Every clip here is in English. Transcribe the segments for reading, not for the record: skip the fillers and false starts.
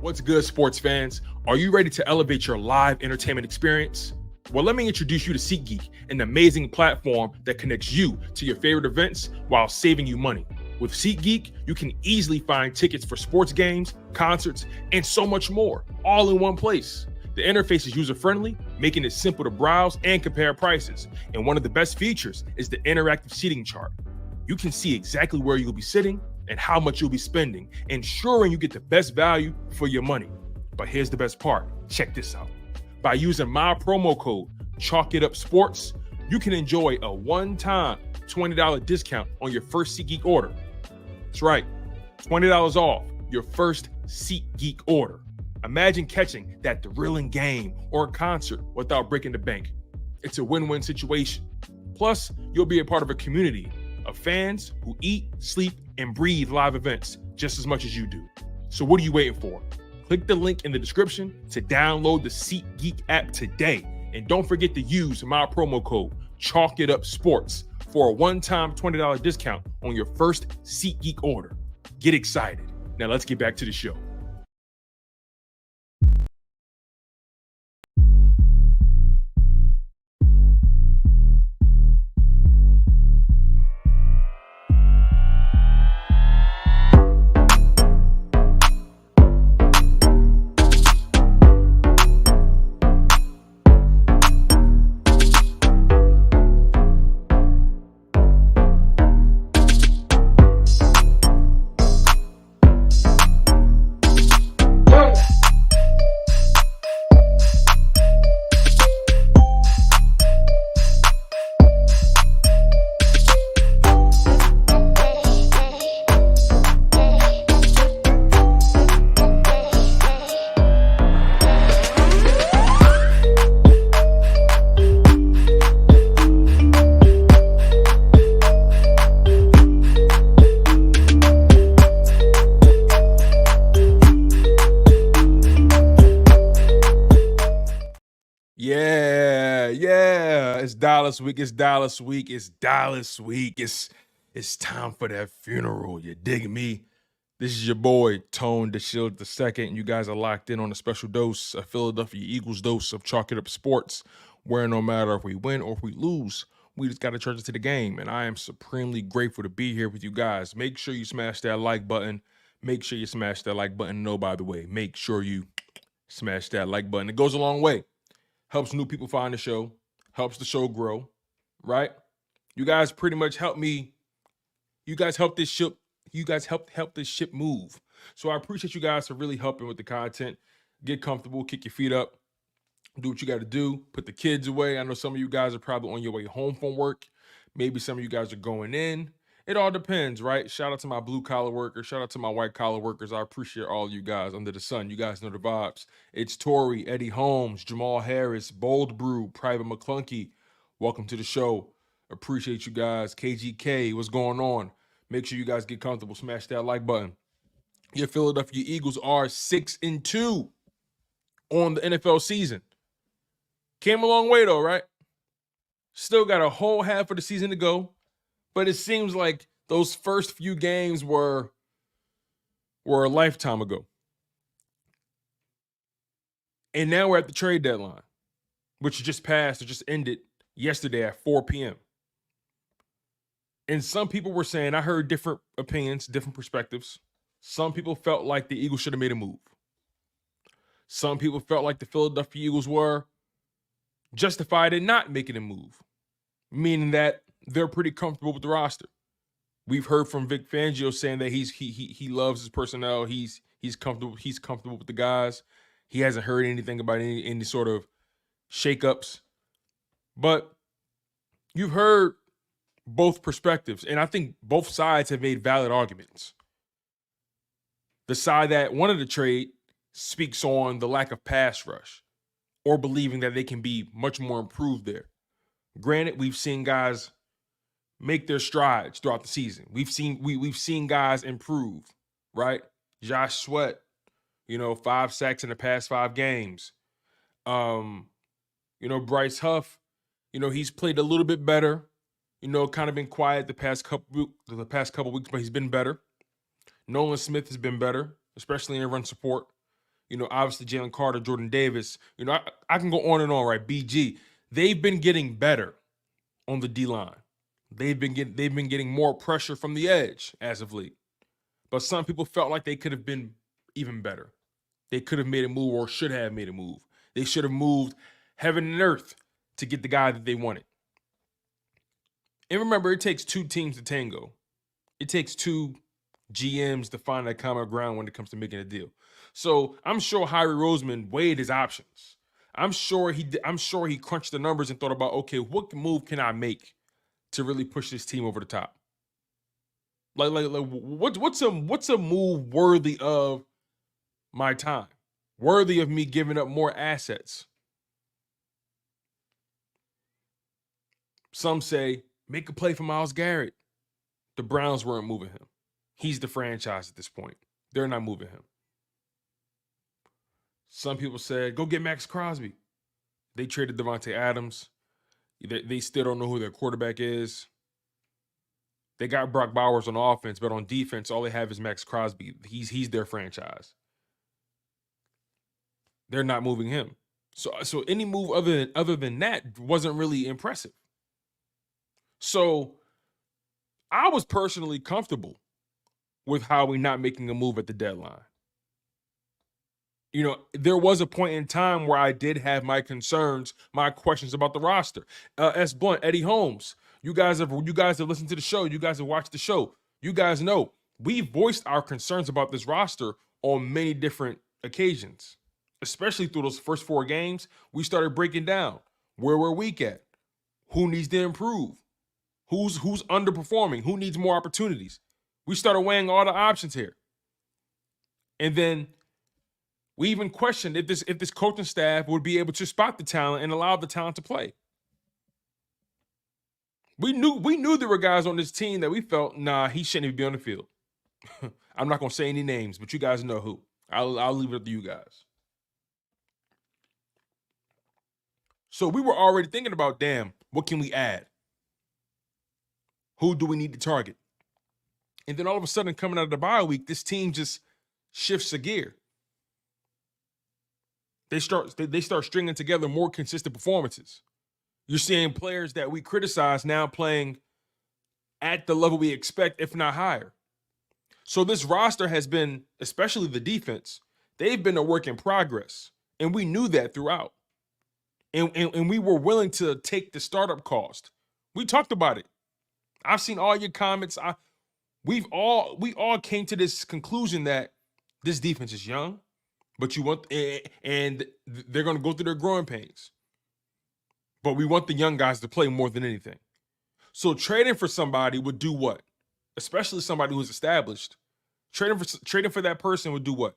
What's good, sports fans? Are you ready to elevate your live entertainment experience? Well, let me introduce you to SeatGeek, an amazing platform that connects you to your favorite events while saving you money. With SeatGeek, you can easily find tickets for sports games, concerts, and so much more, all in one place. The interface is user-friendly, making it simple to browse and compare prices. And one of the best features is the interactive seating chart. You can see exactly where you'll be sitting and how much you'll be spending, ensuring you get the best value for your money. But here's the best part. Check this out. By using my promo code, ChalkItUpSports, you can enjoy a one-time $20 discount on your first SeatGeek order. That's right, $20 off your first SeatGeek order. Imagine catching that thrilling game or concert without breaking the bank. It's a win-win situation. Plus, you'll be a part of a community of fans who eat, sleep, and breathe live events just as much as you do. So what are you waiting for? Click the link in the description to download the SeatGeek app today. And don't forget to use my promo code ChalkItUpSports for a one-time $20 discount on your first SeatGeek order. Get excited. Now let's get back to the show. Yeah, it's Dallas week. It's Dallas week. It's Dallas week. It's time for that funeral. You dig me? This is your boy, Tone DeShields II. You guys are locked in on a special dose, a Philadelphia Eagles dose of Chalk It Up Sports, where no matter if we win or if we lose, we just got to charge it to the game. And I am supremely grateful to be here with you guys. Make sure you smash that like button. Make sure you smash that like button. No, by the way, make sure you smash that like button. It goes a long way. Helps new people find the show, helps the show grow, right? You guys pretty much help me. You guys help this ship. You guys help this ship move. So I appreciate you guys for really helping with the content. Get comfortable, kick your feet up, do what you got to do, put the kids away. I know some of you guys are probably on your way home from work. Maybe some of you guys are going in. It all depends, right? Shout out to my blue-collar workers. Shout out to my white-collar workers. I appreciate all you guys under the sun. You guys know the vibes. It's Tori, Eddie Holmes, Jamal Harris, Bold Brew, Private McClunky. Welcome to the show. Appreciate you guys. KGK, what's going on? Make sure you guys get comfortable. Smash that like button. Your Philadelphia Eagles are 6-2 on the NFL season. Came a long way, though, right? Still got a whole half of the season to go. But it seems like those first few games were a lifetime ago. And now we're at the trade deadline, which just passed or just ended yesterday at 4 p.m. And some people were saying, I heard different opinions, different perspectives. Some people felt like the Eagles should have made a move. Some people felt like the Philadelphia Eagles were justified in not making a move, meaning that they're pretty comfortable with the roster. We've heard from Vic Fangio saying that he loves his personnel. He's comfortable with the guys. He hasn't heard anything about any sort of shakeups. But you've heard both perspectives, and I think both sides have made valid arguments. The side that wanted the trade speaks on the lack of pass rush or believing that they can be much more improved there. Granted, we've seen guys make their strides throughout the season. We've seen guys improve, right? Josh Sweat, 5 sacks in the past 5 games. Bryce Huff, he's played a little bit better. Kind of been quiet the past couple weeks, but he's been better. Nolan Smith has been better, especially in run support. Obviously Jalen Carter, Jordan Davis. I can go on and on, right? BG. They've been getting better on the D-line. They've been getting more pressure from the edge as of late. But some people felt like they could have been even better. They could have made a move or should have made a move. They should have moved heaven and earth to get the guy that they wanted. And remember, it takes two teams to tango. It takes two GMs to find that common ground when it comes to making a deal. So I'm sure Harry Roseman weighed his options. I'm sure he crunched the numbers and thought about, okay, what move can I make to really push this team over the top? Like what's a move worthy of my time, worthy of me giving up more assets? Some say make a play for Myles Garrett. The Browns weren't moving him. He's the franchise at this point. They're not moving him. Some people said, go get Max Crosby. They traded Devontae Adams. They still don't know who their quarterback is. They got Brock Bowers on offense, but on defense, all they have is Max Crosby. He's their franchise. They're not moving him. So any move other than that wasn't really impressive. So I was personally comfortable with Howie not making a move at the deadline. There was a point in time where I did have my concerns, my questions about the roster. S. Blunt, Eddie Holmes, you guys have listened to the show. You guys have watched the show. You guys know we voiced our concerns about this roster on many different occasions, especially through those first 4 games. We started breaking down where we're weak at, who needs to improve, who's underperforming, who needs more opportunities. We started weighing all the options here, and then we even questioned if this coaching staff would be able to spot the talent and allow the talent to play. We knew there were guys on this team that we felt, nah, he shouldn't even be on the field. I'm not gonna say any names, but you guys know who. I'll leave it up to you guys. So we were already thinking about, damn, what can we add? Who do we need to target? And then all of a sudden, coming out of the bye week, this team just shifts a gear. They start stringing together more consistent performances. You're seeing players that we criticize now playing at the level we expect, if not higher. So this roster has been, especially the defense, they've been a work in progress. And we knew that throughout. And we were willing to take the startup cost. We talked about it. I've seen all your comments. We all came to this conclusion that this defense is young, but and they're going to go through their growing pains. But we want the young guys to play more than anything. So trading for somebody would do what? Especially somebody who's established. Trading for that person would do what?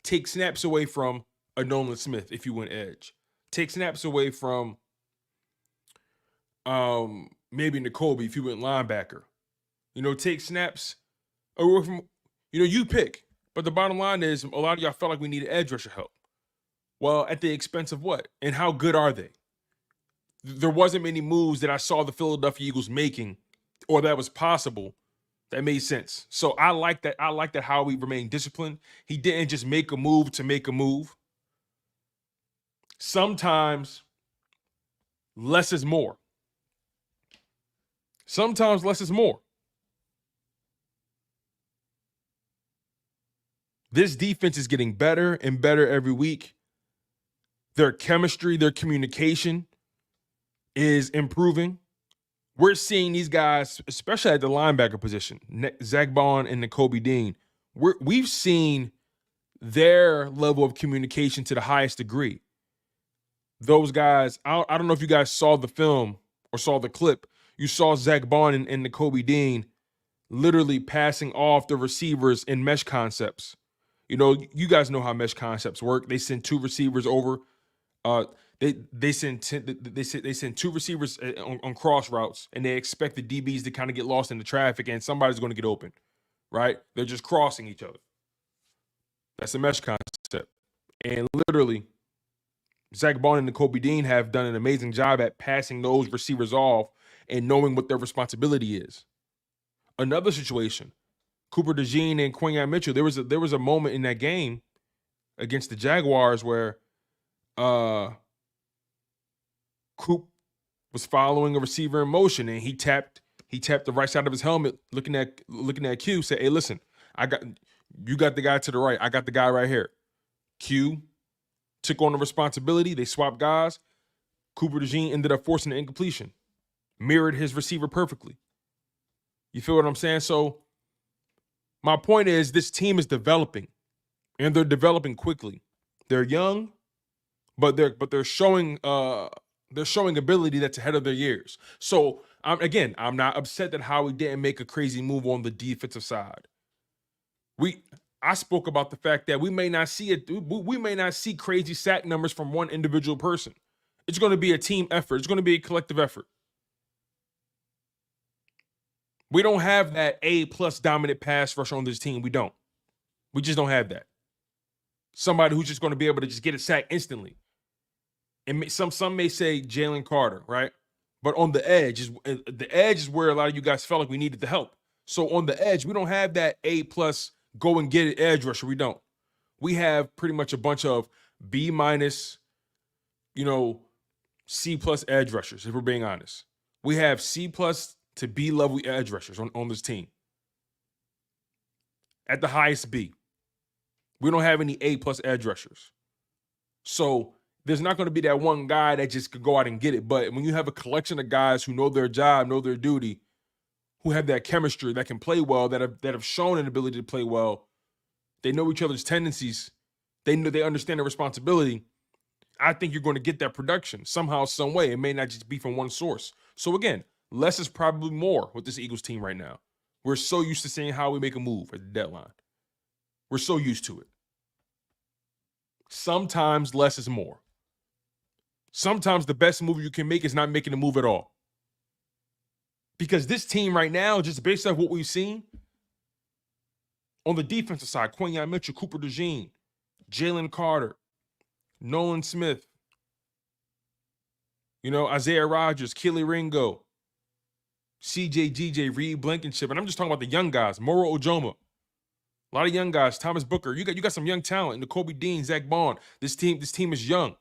Take snaps away from a Nolan Smith if you went edge. Take snaps away from maybe Nakobe if you went linebacker. Take snaps away from, you pick. But the bottom line is, a lot of y'all felt like we needed edge rusher help. Well, at the expense of what? And how good are they? There wasn't many moves that I saw the Philadelphia Eagles making, or that was possible, that made sense. So I like that. I like that how he remained disciplined. He didn't just make a move to make a move. Sometimes less is more. Sometimes less is more. This defense is getting better and better every week. Their chemistry, their communication is improving. We're seeing these guys, especially at the linebacker position, Zach Bond and Nakobe Dean, we've seen their level of communication to the highest degree. Those guys, I don't know if you guys saw the film or saw the clip. You saw Zach Bond and Nakobe Dean literally passing off the receivers in mesh concepts. You guys know how mesh concepts work. They send 2 receivers over. They send 2 receivers on cross routes, and they expect the DBs to kind of get lost in the traffic, and somebody's going to get open, right? They're just crossing each other. That's a mesh concept. And literally, Zach Bond and Nakobe Dean have done an amazing job at passing those receivers off and knowing what their responsibility is. Another situation, Cooper DeJean and Quinyon Mitchell, there was a moment in that game against the Jaguars where Coop was following a receiver in motion and he tapped the right side of his helmet, looking at Q, said, "Hey, listen, you got the guy to the right. I got the guy right here." Q took on the responsibility. They swapped guys. Cooper DeJean ended up forcing the incompletion. Mirrored his receiver perfectly. You feel what I'm saying? So my point is this team is developing, and they're developing quickly. They're young, but they're showing ability that's ahead of their years. So I'm not upset that Howie didn't make a crazy move on the defensive side. I spoke about the fact that we may not see crazy sack numbers from one individual person. It's going to be a team effort. It's going to be a collective effort. We don't have that A+ dominant pass rusher on this team. We don't. We just don't have that. Somebody who's just going to be able to just get a sack instantly. And some may say Jalen Carter, right? But on the edge is where a lot of you guys felt like we needed the help. So on the edge, we don't have that A+ go and get it edge rusher. We don't. We have pretty much a bunch of B-, C+ edge rushers, if we're being honest. We have C+ to B level edge rushers on this team. At the highest B. We don't have any A+ edge rushers. So there's not going to be that one guy that just could go out and get it. But when you have a collection of guys who know their job, know their duty, who have that chemistry, that can play well, that have shown an ability to play well, they know each other's tendencies, they understand their responsibility, I think you're going to get that production somehow, some way. It may not just be from one source. So again, less is probably more with this Eagles team right now. We're so used to seeing how we make a move at the deadline. We're so used to it. Sometimes less is more. Sometimes the best move you can make is not making a move at all. Because this team right now, just based off what we've seen, on the defensive side, Quinyon Mitchell, Cooper DeJean, Jalen Carter, Nolan Smith, Isaiah Rodgers, Keely Ringo, CJ GJ, Reed Blankenship, and I'm just talking about the young guys, Moro Ojoma. A lot of young guys, Thomas Booker. You got some young talent, Nakobe Dean, Zach Bond. This team is young.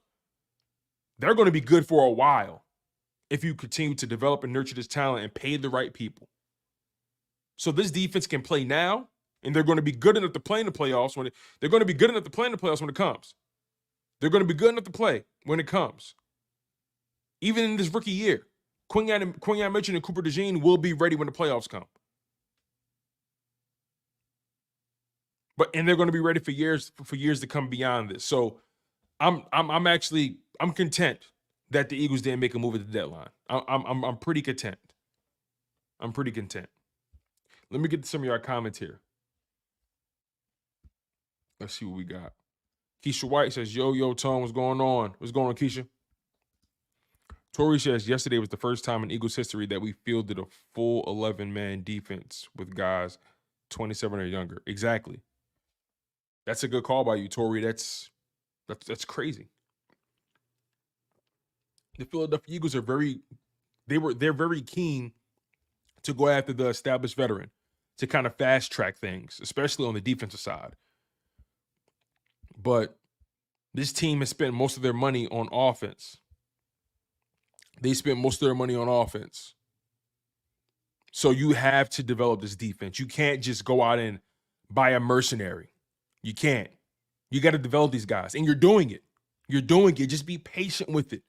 They're going to be good for a while if you continue to develop and nurture this talent and pay the right people. So this defense can play now, and they're going to be good enough to play in the playoffs when it comes. They're going to be good enough to play when it comes. Even in this rookie year, Quinyon Mitchell and Cooper DeJean will be ready when the playoffs come. And they're going to be ready for years to come beyond this. So I'm content that the Eagles didn't make a move at the deadline. I'm pretty content. Let me get to some of your comments here. Let's see what we got. Keisha White says, yo, Tone, what's going on? What's going on, Keisha? Tori says, yesterday was the first time in Eagles history that we fielded a full 11-man defense with guys 27 or younger. Exactly. That's a good call by you, Tori. That's crazy. The Philadelphia Eagles they're very keen to go after the established veteran to kind of fast track things, especially on the defensive side. But this team has spent most of their money on offense. So you have to develop this defense. You can't just go out and buy a mercenary. You can't. You got to develop these guys. And you're doing it. Just be patient with it.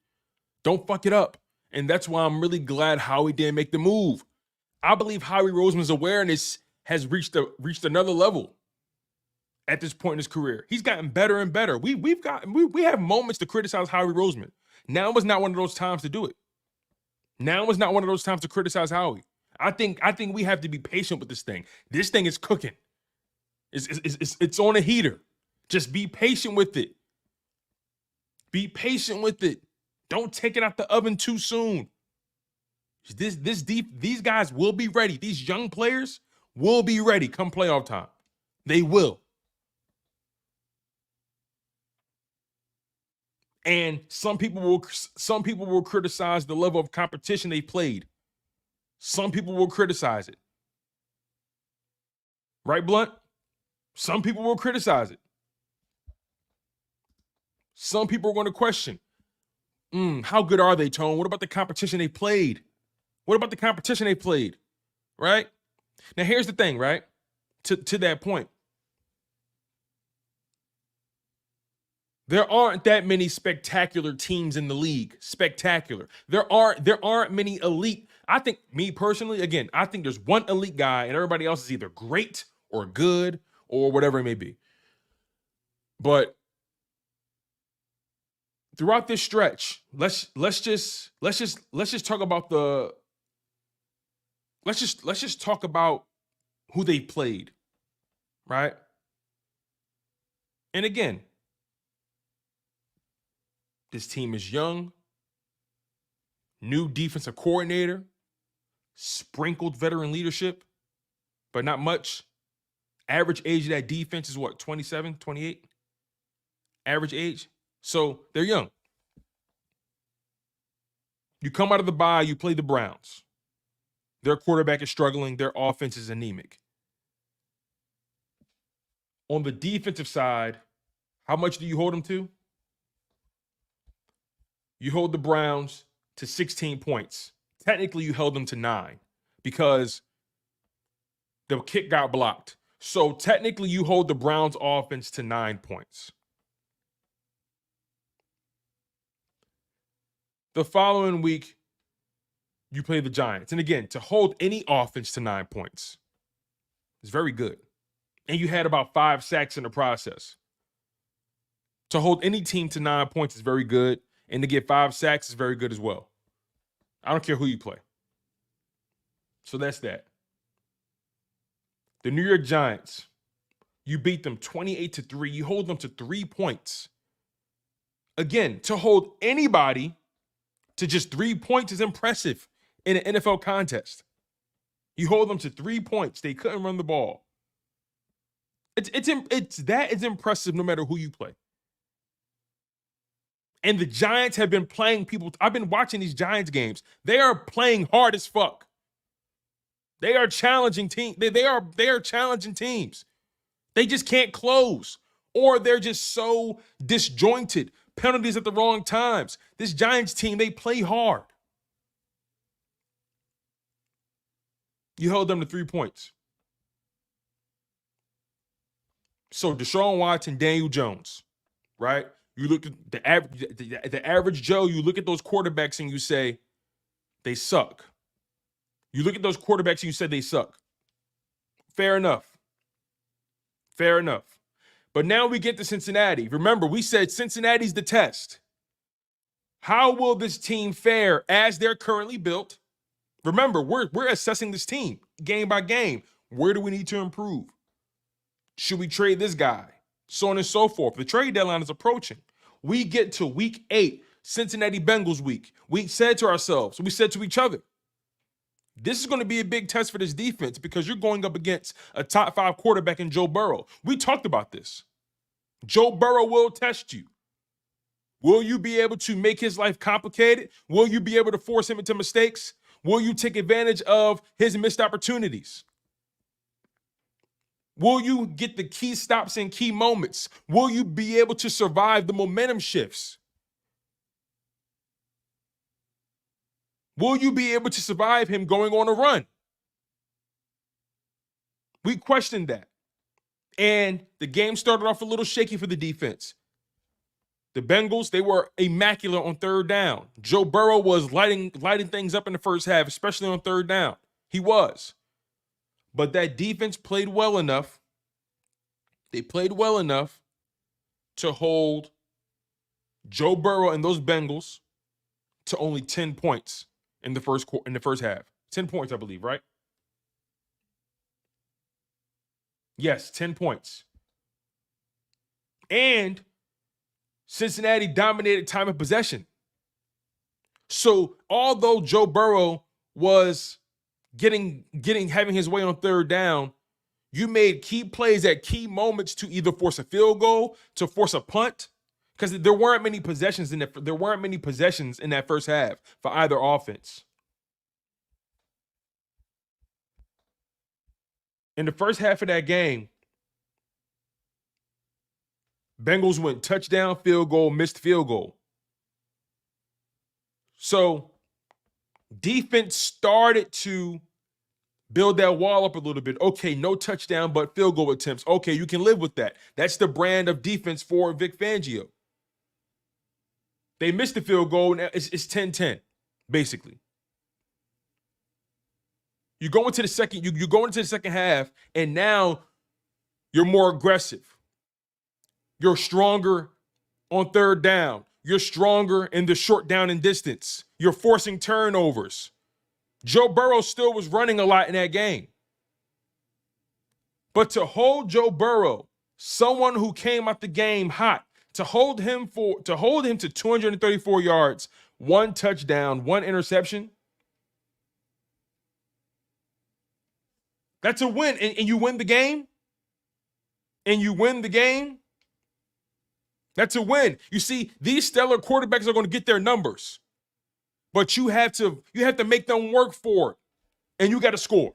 Don't fuck it up. And that's why I'm really glad Howie didn't make the move. I believe Howie Roseman's awareness has reached another level at this point in his career. He's gotten better and better. We have moments to criticize Howie Roseman. Now was not one of those times to do it. Now was not one of those times to criticize Howie. I think we have to be patient with this thing. This thing is cooking. It's on a heater. Just be patient with it. Don't take it out the oven too soon. These guys will be ready. These young players will be ready come playoff time. They will. And some people will criticize the level of competition they played. Some people will criticize it. Right, Blunt? Some people will criticize it. Some people are going to question, how good are they, Tone? What about the competition they played? What about the competition they played? Right? Now, here's the thing, right? To that point. There aren't that many spectacular teams in the league. Spectacular. There aren't many elite. I think, me personally, again, I think there's one elite guy and everybody else is either great or good or whatever it may be. But throughout this stretch, let's just talk about let's just talk about who they played, right? And again, this team is young, new defensive coordinator, sprinkled veteran leadership, but not much. Average age of that defense is what, 27, 28? Average age. So they're young. You come out of the bye, you play the Browns. Their quarterback is struggling. Their offense is anemic. On the defensive side, how much do you hold them to? You hold the Browns to 16 points. Technically, you held them to 9 because the kick got blocked. So technically, you hold the Browns offense to 9 points. The following week, you play the Giants. And again, to hold any offense to 9 points is very good. And you had about 5 sacks in the process. To hold any team to 9 points is very good. And to get 5 sacks is very good as well. I don't care who you play. So that's that. The New York Giants, you beat them 28-3. You hold them to 3 points. Again, to hold anybody to just 3 points is impressive in an NFL contest. You hold them to 3 points. They couldn't run the ball. That is impressive no matter who you play. And the Giants have been playing people. I've been watching these Giants games. They are playing hard as fuck. They are challenging teams. They are challenging teams. They just can't close. Or they're just so disjointed. Penalties at the wrong times. This Giants team, they play hard. You held them to 3 points. So Deshaun Watson, Daniel Jones, right? You look at the average Joe, you look at those quarterbacks and you say, they suck. You look at those quarterbacks and you say they suck. Fair enough. Fair enough. But now we get to Cincinnati. Remember, we said Cincinnati's the test. How will this team fare as they're currently built? Remember, we're assessing this team game by game. Where do we need to improve? Should we trade this guy? So on and so forth. The trade deadline is approaching. We get to week 8, Cincinnati Bengals week. We said to ourselves, we said to each other, this is going to be a big test for this defense because you're going up against a top 5 quarterback in Joe Burrow. We talked about this. Joe Burrow will test you. Will you be able to make his life complicated? Will you be able to force him into mistakes? Will you take advantage of his missed opportunities? Will you get the key stops and key moments? Will you be able to survive the momentum shifts? Will you be able to survive him going on a run? We questioned that. And the game started off a little shaky for the defense. The Bengals, they were immaculate on third down. Joe Burrow was lighting things up in the first half, especially on third down. He was. But that defense played well enough. They played well enough to hold Joe Burrow and those Bengals to only 10 points in the first half. 10 points, I believe, right? Yes, 10 points. And Cincinnati dominated time of possession. So although Joe Burrow was having his way on third down, you made key plays at key moments to either force a field goal, to force a punt, because there weren't many possessions in that first half for either offense. In the first half of that game, Bengals went touchdown, field goal, missed field goal. So defense started to build that wall up a little bit. Okay, no touchdown, but field goal attempts. Okay, you can live with that. That's the brand of defense for Vic Fangio. They missed the field goal, and it's 10-10, basically. You go into the second, you go into the second half, and now you're more aggressive. You're stronger on third down. You're stronger in the short down and distance. You're forcing turnovers. Joe Burrow still was running a lot in that game. But to hold Joe Burrow, someone who came out the game hot, to hold him to 234 yards, 1 touchdown, 1 interception, that's a win. And you win the game? And you win the game? That's a win. You see, these stellar quarterbacks are going to get their numbers. But you have to make them work for it. And you got to score.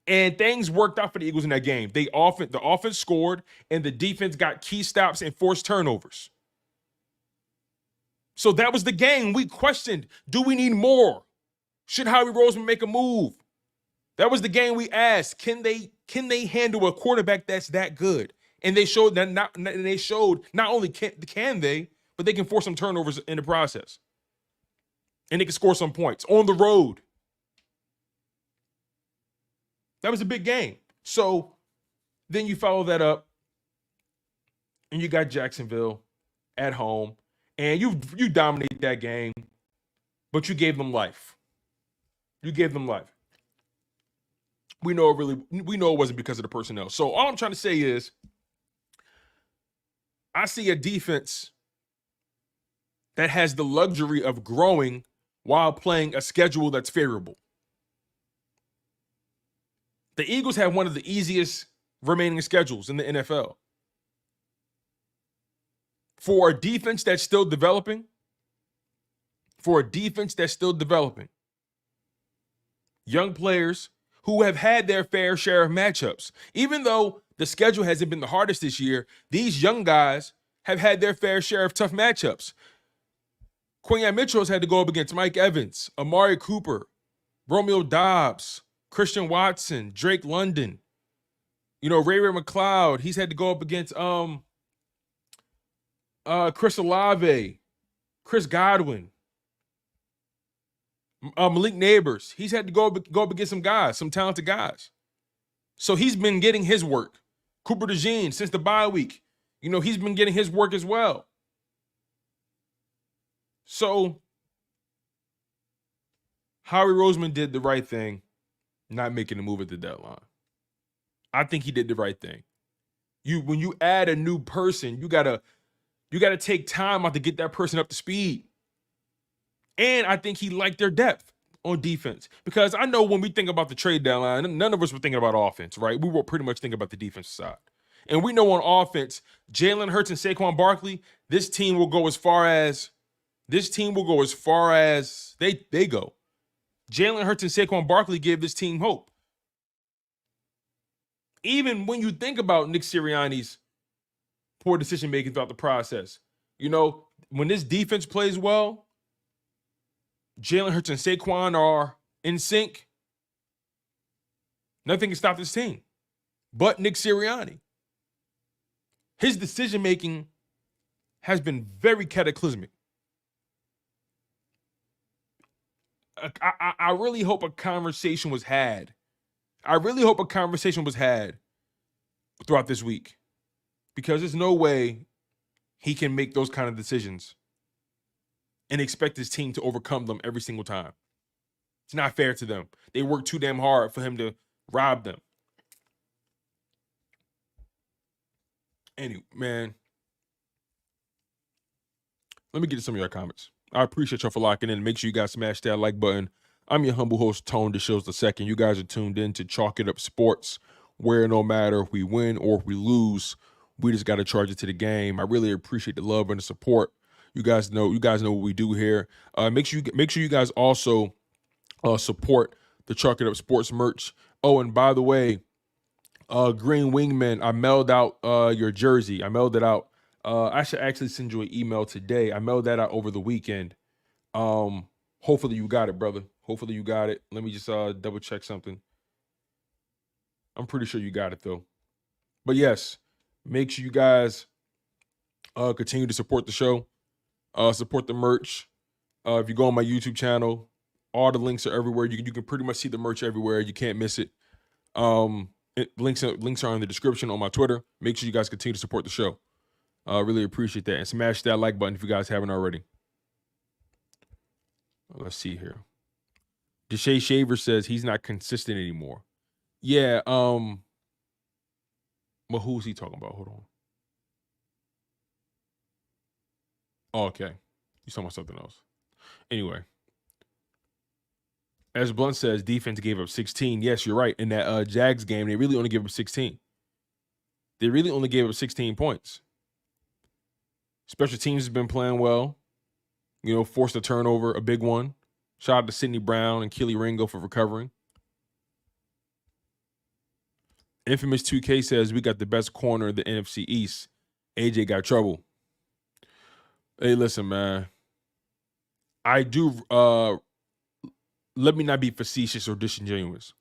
And things worked out for the Eagles in that game. The offense scored, and the defense got key stops and forced turnovers. So that was the game. We questioned, do we need more? Should Howie Roseman make a move? That was the game we asked. Can they handle a quarterback that's that good? And they showed that not only can they, but they can force some turnovers in the process. And they can score some points on the road. That was a big game. So then you follow that up, and you got Jacksonville at home, and you dominate that game, but you gave them life. You gave them life. We know it wasn't because of the personnel. So all I'm trying to say is, I see a defense that has the luxury of growing while playing a schedule that's favorable. The Eagles have one of the easiest remaining schedules in the NFL. For a defense that's still developing, young players who have had their fair share of matchups. Even though the schedule hasn't been the hardest this year, these young guys have had their fair share of tough matchups. Quinyon Mitchell's had to go up against Mike Evans, Amari Cooper, Romeo Doubs, Christian Watson, Drake London, Ray McLeod. He's had to go up against Chris Olave, Chris Godwin, Malik Neighbors. He's had to go up against some talented guys. So he's been getting his work. Cooper DeJean, since the bye week, he's been getting his work as well. So Howie Roseman did the right thing, not making a move at the deadline. I think he did the right thing. When you add a new person, you gotta take time out to get that person up to speed. And I think he liked their depth on defense, because I know when we think about the trade deadline, none of us were thinking about offense, right? We were pretty much thinking about the defensive side. And we know on offense, Jalen Hurts and Saquon Barkley, this team will go as far as they go. Jalen Hurts and Saquon Barkley gave this team hope. Even when you think about Nick Sirianni's poor decision-making throughout the process, when this defense plays well, Jalen Hurts and Saquon are in sync, nothing can stop this team but Nick Sirianni. His decision-making has been very cataclysmic. I really hope a conversation was had. Throughout this week, because there's no way he can make those kind of decisions and expect his team to overcome them every single time. It's not fair to them. They work too damn hard for him to rob them. Anyway, man, let me get to some of your comments. I appreciate y'all for locking in. Make sure you guys smash that like button. I'm your humble host, Tone DeShields II. You guys are tuned in to Chalk It Up Sports, where no matter if we win or if we lose, we just got to charge it to the game. I really appreciate the love and the support. You guys know what we do here. Make sure you guys also support the Chalk It Up Sports merch. Oh, and by the way, Green Wingman, I mailed out your jersey. I mailed it out. I should actually send you an email today. I mailed that out over the weekend. Hopefully you got it, brother. Hopefully you got it. Let me just double check something. I'm pretty sure you got it though. But yes, make sure you guys continue to support the show, support the merch. If you go on my YouTube channel, all the links are everywhere. You can pretty much see the merch everywhere. You can't miss it. Links are in the description on my Twitter. Make sure you guys continue to support the show. Really appreciate that. And smash that like button if you guys haven't already. Let's see here. Deshae Shaver says he's not consistent anymore. Yeah, well, who's he talking about? Hold on. Oh, okay. He's talking about something else. Anyway. As Blunt says, defense gave up 16. Yes, you're right. In that Jags game, they really only gave up 16. They really only gave up 16 points. Special teams has been playing well. You know, forced a turnover, a big one. Shout out to Sidney Brown and Keely Ringo for recovering. Infamous 2K says we got the best corner in the NFC East. AJ got trouble. Hey, listen, man. I do let me not be facetious or disingenuous.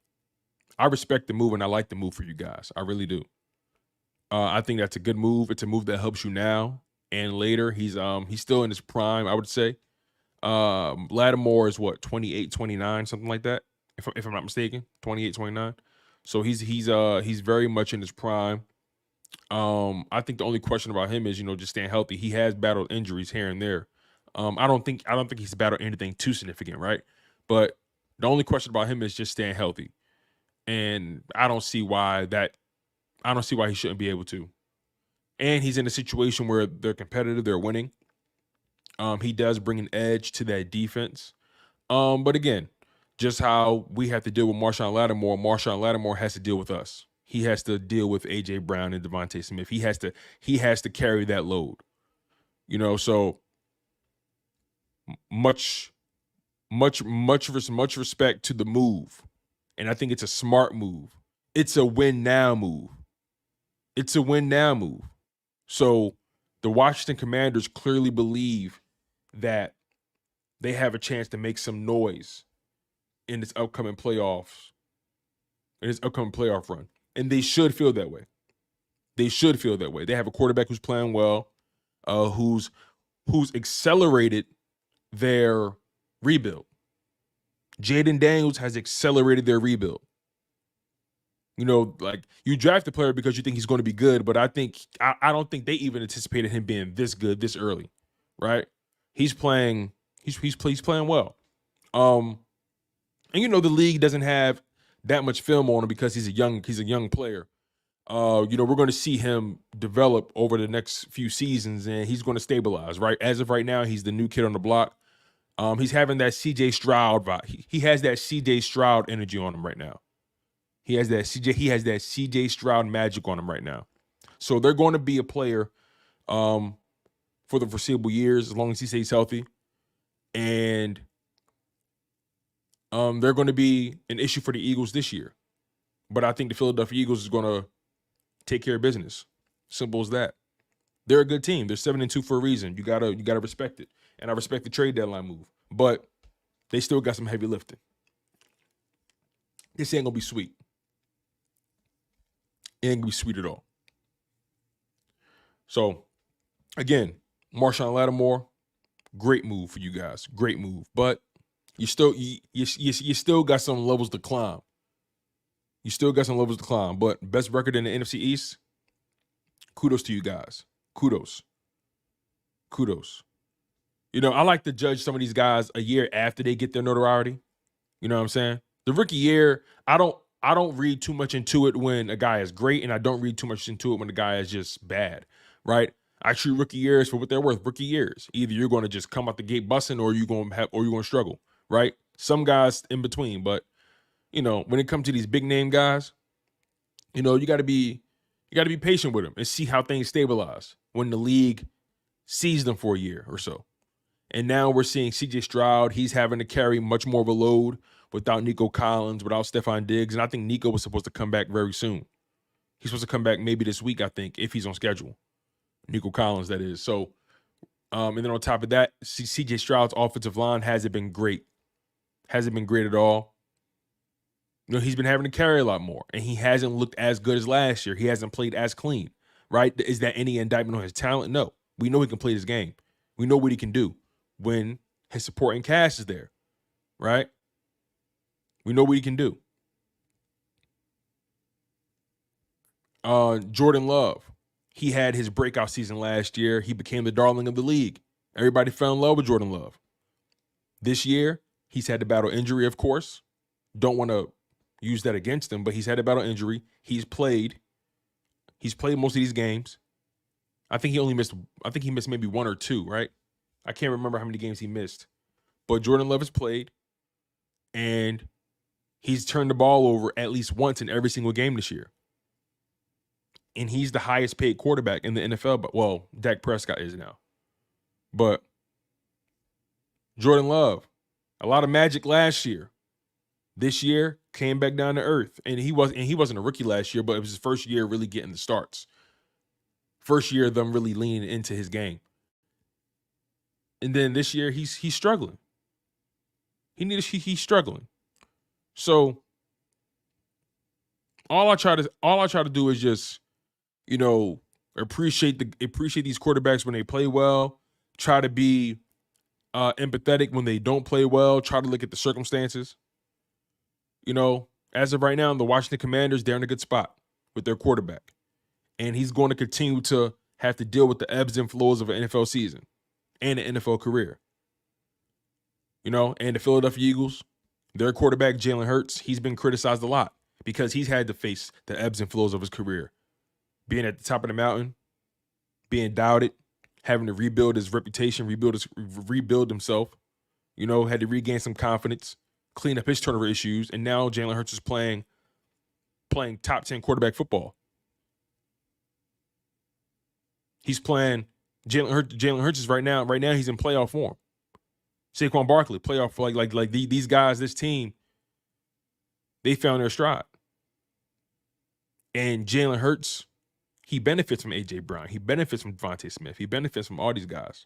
I respect the move and I like the move for you guys. I really do. I think that's a good move. It's a move that helps you now and later. He's still in his prime, I would say. Lattimore is what, 28, 29, something like that, if I'm not mistaken, 28, 29. So he's very much in his prime. I think the only question about him is, just staying healthy. He has battled injuries here and there. I don't think he's battled anything too significant, right? But the only question about him is just staying healthy. And I don't see why he shouldn't be able to. And he's in a situation where they're competitive, they're winning. He does bring an edge to that defense. But again, just how we have to deal with Marshawn Lattimore has to deal with us. He has to deal with A.J. Brown and Devontae Smith. He has to carry that load. So much respect to the move. And I think it's a smart move. It's a win now move. So the Washington Commanders clearly believe that they have a chance to make some noise in this upcoming playoff run. And they should feel that way. They have a quarterback who's playing well, who's accelerated their rebuild. Jaden Daniels has accelerated their rebuild. Like, you draft a player because you think he's going to be good, but I don't think they even anticipated him being this good this early, right? He's playing well. And the league doesn't have that much film on him because he's a young player. We're going to see him develop over the next few seasons, and he's going to stabilize, right? As of right now, he's the new kid on the block. He's having that CJ Stroud vibe. He has that CJ Stroud energy on him right now. He has that CJ Stroud magic on him right now. So they're going to be a player for the foreseeable years as long as he stays healthy. And they're going to be an issue for the Eagles this year. But I think the Philadelphia Eagles is going to take care of business. Simple as that. They're a good team. They're 7-2 for a reason. You gotta respect it. And I respect the trade deadline move. But they still got some heavy lifting. This ain't gonna be sweet. It ain't gonna be sweet at all. So, again, Marshawn Lattimore, great move for you guys. Great move. But you still got some levels to climb. But best record in the NFC East, kudos to you guys. Kudos. I like to judge some of these guys a year after they get their notoriety. You know what I'm saying? The rookie year, I don't read too much into it when a guy is great, and I don't read too much into it when a guy is just bad, right? I treat rookie years for what they're worth. Rookie years. Either you're going to just come out the gate busting, or you're going to struggle, right? Some guys in between, but when it comes to these big name guys, you got to be patient with them and see how things stabilize when the league sees them for a year or so. And now we're seeing CJ Stroud. He's having to carry much more of a load without Nico Collins, without Stephon Diggs. And I think Nico was supposed to come back very soon. He's supposed to come back maybe this week, I think, if he's on schedule. Nico Collins, that is. So, and then on top of that, CJ Stroud's offensive line hasn't been great. Hasn't been great at all. You know, he's been having to carry a lot more, and he hasn't looked as good as last year. He hasn't played as clean, right? Is that any indictment on his talent? No. We know he can play his game. We know what he can do when his supporting cast is there, right? We know what he can do. Jordan Love, he had his breakout season last year. He became the darling of the league. Everybody fell in love with Jordan Love. This year, he's had to battle injury, of course. Don't want to use that against him, but he's had to battle injury. He's played most of these games. I think he missed maybe one or two, right? I can't remember how many games he missed. But Jordan Love has played, and he's turned the ball over at least once in every single game this year. And he's the highest paid quarterback in the NFL. But, well, Dak Prescott is now. But Jordan Love, a lot of magic last year. This year, came back down to earth. And he wasn't a rookie last year, but it was his first year really getting the starts. First year of them really leaning into his game. And then this year, he's struggling. He's struggling. So all I try to do is just, you know, appreciate these quarterbacks when they play well. Try to be empathetic when they don't play well. Try to look at the circumstances. You know, as of right now, the Washington Commanders, they're in a good spot with their quarterback. And he's going to continue to have to deal with the ebbs and flows of an NFL season and an NFL career. You know, and the Philadelphia Eagles, their quarterback, Jalen Hurts, he's been criticized a lot because he's had to face the ebbs and flows of his career. Being at the top of the mountain, being doubted, having to rebuild his reputation, rebuild himself, you know, had to regain some confidence, clean up his turnover issues, and now Jalen Hurts is playing top 10 quarterback football. He's playing Jalen Hurts is right now he's in playoff form. Saquon Barkley, playoff, like these guys, this team, they found their stride. And Jalen Hurts, he benefits from A.J. Brown. He benefits from Devontae Smith. He benefits from all these guys.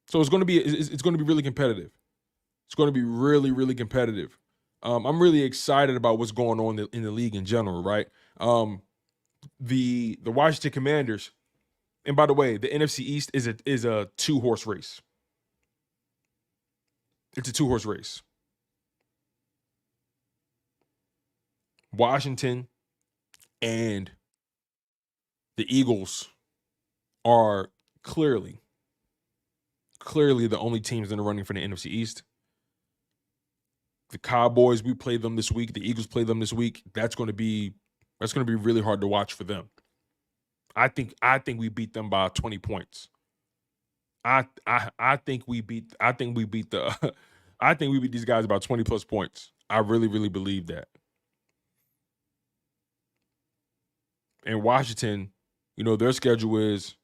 So it's going to be really competitive. It's going to be really, really competitive. I'm really excited about what's going on in the league in general, right? The Washington Commanders, and by the way, the NFC East is a two-horse race. It's a two-horse race. Washington and the Eagles are clearly the only teams in the running for the NFC East. The Cowboys, we play them this week. The Eagles play them this week. That's going to be really hard to watch for them. I think we beat them by 20 points. I think we beat these guys about 20 plus points. I really, really believe that. And Washington, you know, their schedule is,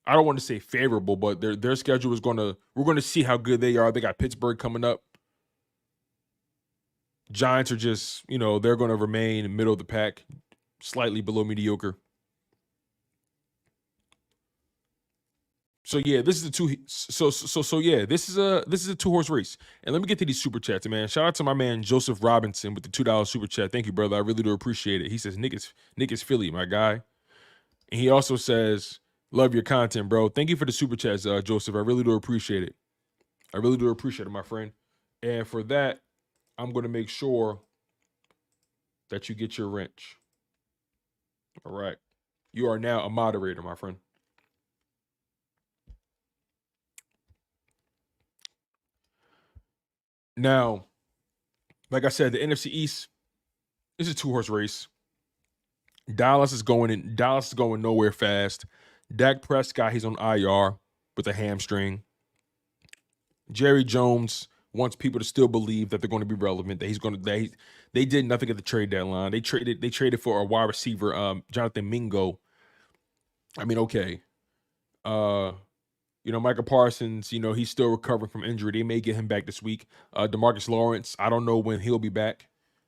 I don't want to say favorable, but their schedule is we're going to see how good they are. They got Pittsburgh coming up. Giants are just, you know, they're going to remain in the middle of the pack, slightly below mediocre. So yeah, this is a two-horse race. And let me get to these super chats, man. Shout out to my man Joseph Robinson with the $2 super chat. Thank you, brother. I really do appreciate it. He says Nick is Philly, my guy. And he also says, love your content, bro. Thank you for the super chats, Joseph. I really do appreciate it. I really do appreciate it, my friend. And for that, I'm going to make sure that you get your wrench. All right. You are now a moderator, my friend. Now, like I said, the NFC East is a two-horse race. Dallas is going nowhere fast. Dak Prescott, he's on IR with a hamstring. Jerry Jones wants people to still believe that they're going to be relevant, that they did nothing at the trade deadline. They traded for a wide receiver, Jonathan Mingo. I mean, okay. You know, Micah Parsons, you know, he's still recovering from injury. They may get him back this week. DeMarcus Lawrence, I don't know when he'll be back.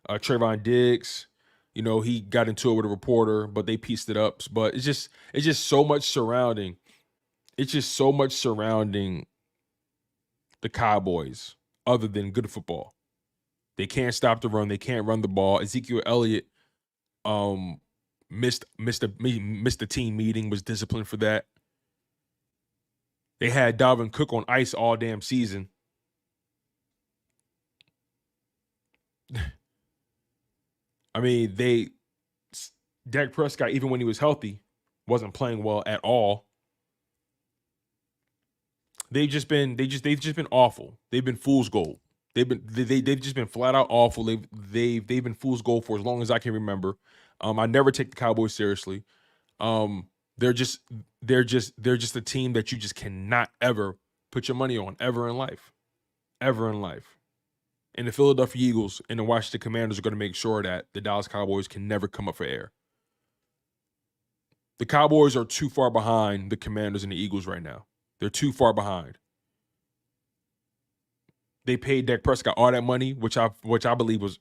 Trayvon Diggs, You know, he got into it with a reporter, but they pieced it up. But it's just so much surrounding. It's just so much surrounding the Cowboys other than good football. They can't stop the run. They can't run the ball. Ezekiel Elliott missed the team meeting, was disciplined for that. They had Dalvin Cook on ice all damn season. I mean, Dak Prescott, even when he was healthy, wasn't playing well at all. They've just been awful. They've been fool's gold. They've just been flat out awful. They've been fool's gold for as long as I can remember. I never take the Cowboys seriously. They're just a team that you just cannot ever put your money on ever in life. And the Philadelphia Eagles and the Washington Commanders are going to make sure that the Dallas Cowboys can never come up for air. The Cowboys are too far behind the Commanders and the Eagles right now. They're too far behind. They paid Dak Prescott all that money, which I believe was,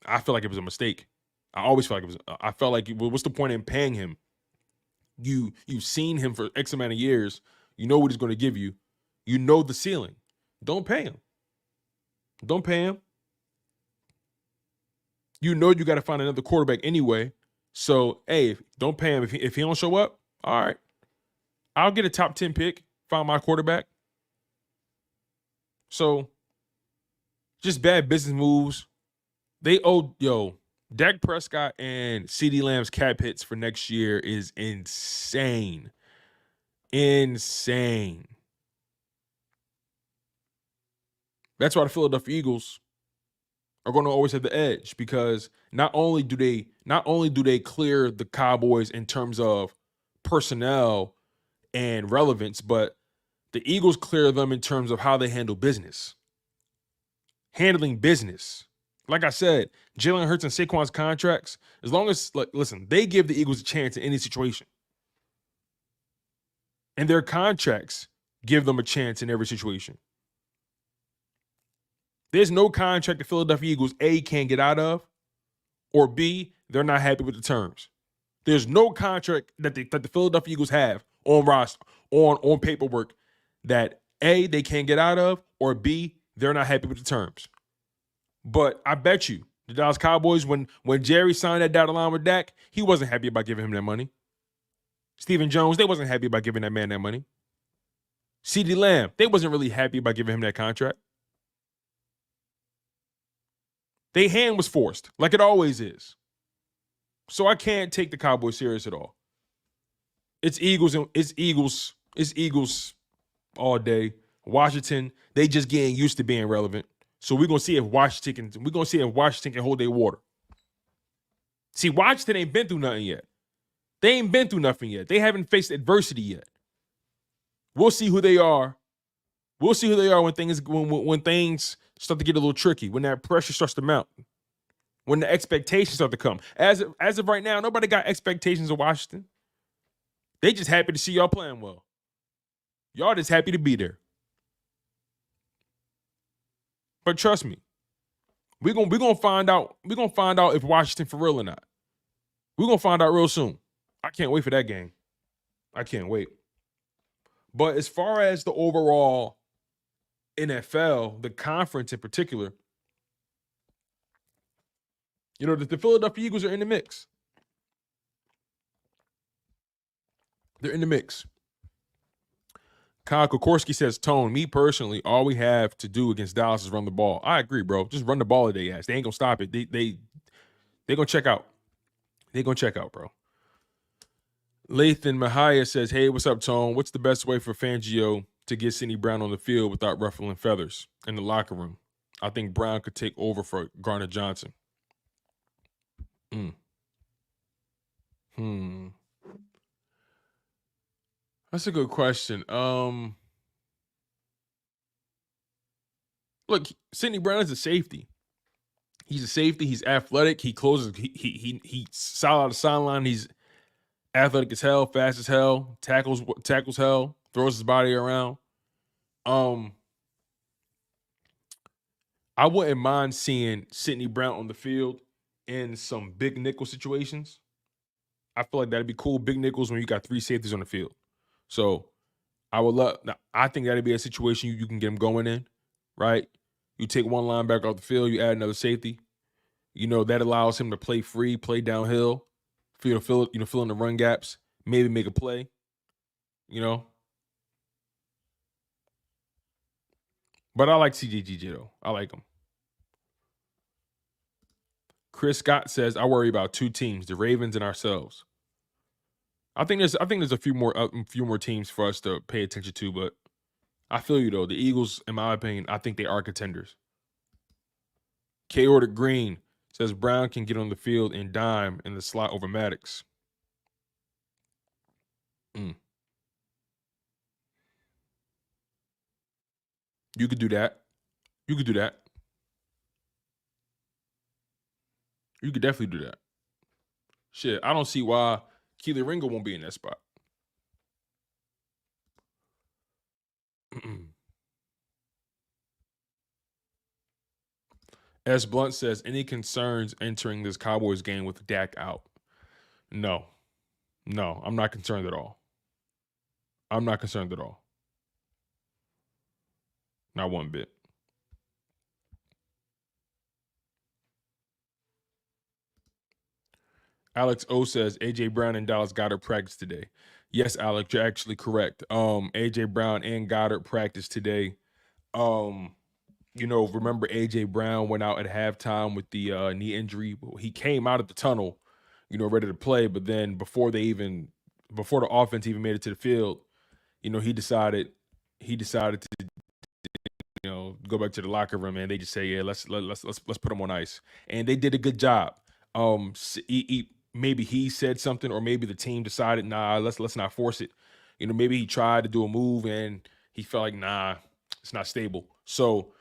I feel like it was a mistake. I always felt like it was. I felt like, what's the point in paying him? You've seen him for X amount of years. You know what he's going to give you. You know the ceiling. Don't pay him. Don't pay him. You know you got to find another quarterback anyway. So, hey, don't pay him. If he don't show up, all right. I'll get a top 10 pick, find my quarterback. So, just bad business moves. They owe, Dak Prescott and CeeDee Lamb's cap hits for next year is insane. Insane. That's why the Philadelphia Eagles are going to always have the edge, because not only do they clear the Cowboys in terms of personnel and relevance, but the Eagles clear them in terms of how they handle business. Handling business. Like I said, Jalen Hurts and Saquon's contracts, as long as, listen, they give the Eagles a chance in any situation. And their contracts give them a chance in every situation. There's no contract the Philadelphia Eagles, A, can't get out of, or B, they're not happy with the terms. There's no contract that the Philadelphia Eagles have on roster, on paperwork, that A, they can't get out of, or B, they're not happy with the terms. But I bet you, the Dallas Cowboys, when Jerry signed that dotted line with Dak, he wasn't happy about giving him that money. Stephen Jones, they wasn't happy about giving that man that money. CeeDee Lamb, they wasn't really happy about giving him that contract. Their hand was forced, like it always is. So I can't take the Cowboys serious at all. It's Eagles all day. Washington, they just getting used to being relevant. So we're gonna see if Washington can hold their water. See, Washington ain't been through nothing yet. They ain't been through nothing yet. They haven't faced adversity yet. We'll see who they are. We'll see who they are when things start to get a little tricky, when that pressure starts to mount, when the expectations start to come. As of right now, nobody got expectations of Washington. They just happy to see y'all playing well. Y'all just happy to be there. But trust me, we're gonna find out. We're gonna find out if Washington for real or not. We're gonna find out real soon. I can't wait for that game. I can't wait. But as far as the overall NFL, the conference in particular, the Philadelphia Eagles are in the mix. They're in the mix. Kyle Kokorski says, Tone, me personally, all we have to do against Dallas is run the ball. I agree, bro. Just run the ball at their ass. They ain't going to stop it. They going to check out. They're going to check out, bro. Lathan Mahia says, hey, what's up, Tone? What's the best way for Fangio to get Sidney Brown on the field without ruffling feathers in the locker room? I think Brown could take over for Gardner Johnson. That's a good question. Look, Sidney Brown is a safety. He's a safety. He's athletic. He closes. He's solid on the sideline. He's athletic as hell, fast as hell, tackles hell, throws his body around. I wouldn't mind seeing Sidney Brown on the field in some big nickel situations, I feel like that'd be cool. Big nickels when you got 3 safeties on the field. So I would love. Now, I think that'd be a situation you can get them going in, right? You take one linebacker off the field, you add another safety. That allows him to play free, play downhill, fill in the run gaps, maybe make a play. But I like CJGJ though. I like him. Chris Scott says, I worry about 2 teams, the Ravens and ourselves. I think there's a few more teams for us to pay attention to, but I feel you though. The Eagles, in my opinion, I think they are contenders. K Order Green says Brown can get on the field and dime in the slot over Maddox. You could do that. You could definitely do that. Shit, I don't see why Keely Ringo won't be in that spot. S. Blunt says, any concerns entering this Cowboys game with Dak out? No, I'm not concerned at all. Not one bit. Alex O says, A.J. Brown and Dallas Goedert practice today. Yes, Alex, you're actually correct. A.J. Brown and Goddard practice today. Remember A.J. Brown went out at halftime with the knee injury. He came out of the tunnel, ready to play. But then before the offense even made it to the field, he decided to, go back to the locker room, and they just say, yeah, let's put him on ice. And they did a good job. Maybe he said something, or maybe the team decided, nah, let's not force it. Maybe he tried to do a move and he felt like, nah, it's not stable. So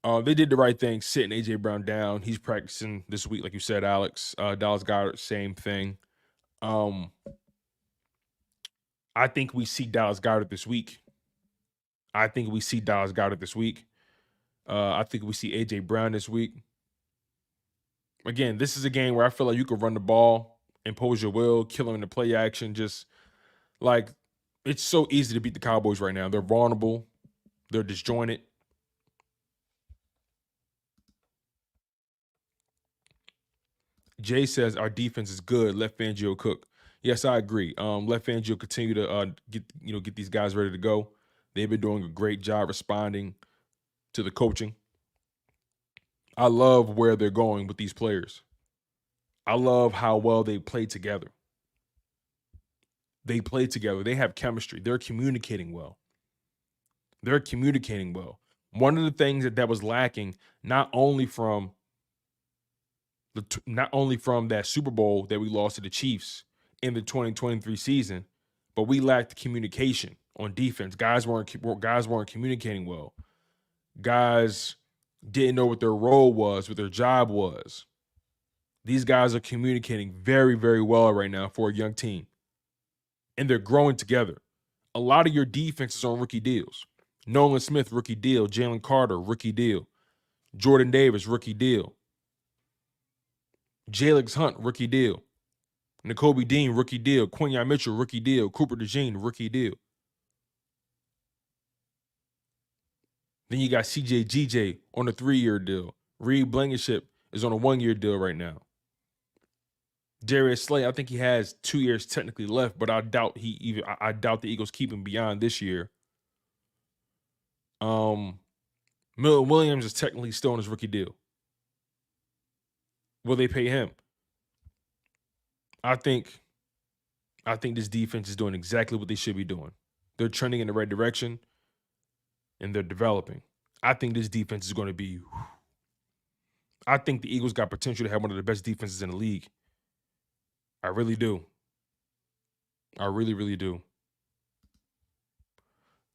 they did the right thing, sitting A.J. Brown down. He's practicing this week, like you said, Alex. Dallas Goedert, same thing. I think we see Dallas Goedert this week. I think we see A.J. Brown this week. Again, this is a game where I feel like you could run the ball, impose your will, kill them in the play action. Just like, it's so easy to beat the Cowboys right now. They're vulnerable. They're disjointed. Jay says our defense is good. Let Fangio cook. Yes, I agree. Let Fangio continue to get these guys ready to go. They've been doing a great job responding to the coaching. I love where they're going with these players. I love how well they play together. They have chemistry. They're communicating well. One of the things that was lacking, not only from that Super Bowl that we lost to the Chiefs in the 2023 season, but we lacked communication on defense. Guys weren't communicating well. Guys didn't know what their role was, what their job was. These guys are communicating very, very well right now for a young team. And they're growing together. A lot of your defense is on rookie deals. Nolan Smith, rookie deal. Jalen Carter, rookie deal. Jordan Davis, rookie deal. Jalen Hunt, rookie deal. Nakobe Dean, rookie deal. Quinyon Mitchell, rookie deal. Cooper DeJean, rookie deal. Then you got CJGJ on a 3-year deal. Reed Blankenship is on a 1-year deal right now. Darius Slay, I think he has 2 years technically left, but I doubt the Eagles keep him beyond this year. Milton Williams is technically still on his rookie deal. Will they pay him? I think this defense is doing exactly what they should be doing. They're trending in the right direction, and they're developing. I think this defense is going to be. I think the Eagles got potential to have one of the best defenses in the league. I really do. I really, really do.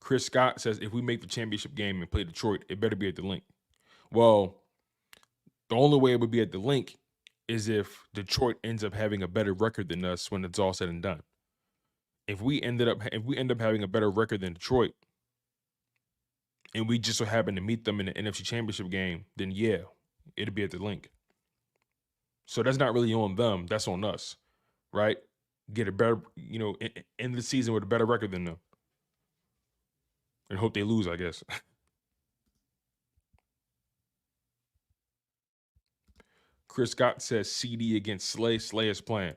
Chris Scott says, if we make the championship game and play Detroit, it better be at the Link. Well, the only way it would be at the Link is if Detroit ends up having a better record than us when it's all said and done. If we end up having a better record than Detroit, and we just so happen to meet them in the NFC Championship game, then yeah, it'll be at the Link. So that's not really on them. That's on us, right? Get a better, end the season with a better record than them. And hope they lose, I guess. Chris Scott says CD against Slay. Slay is playing.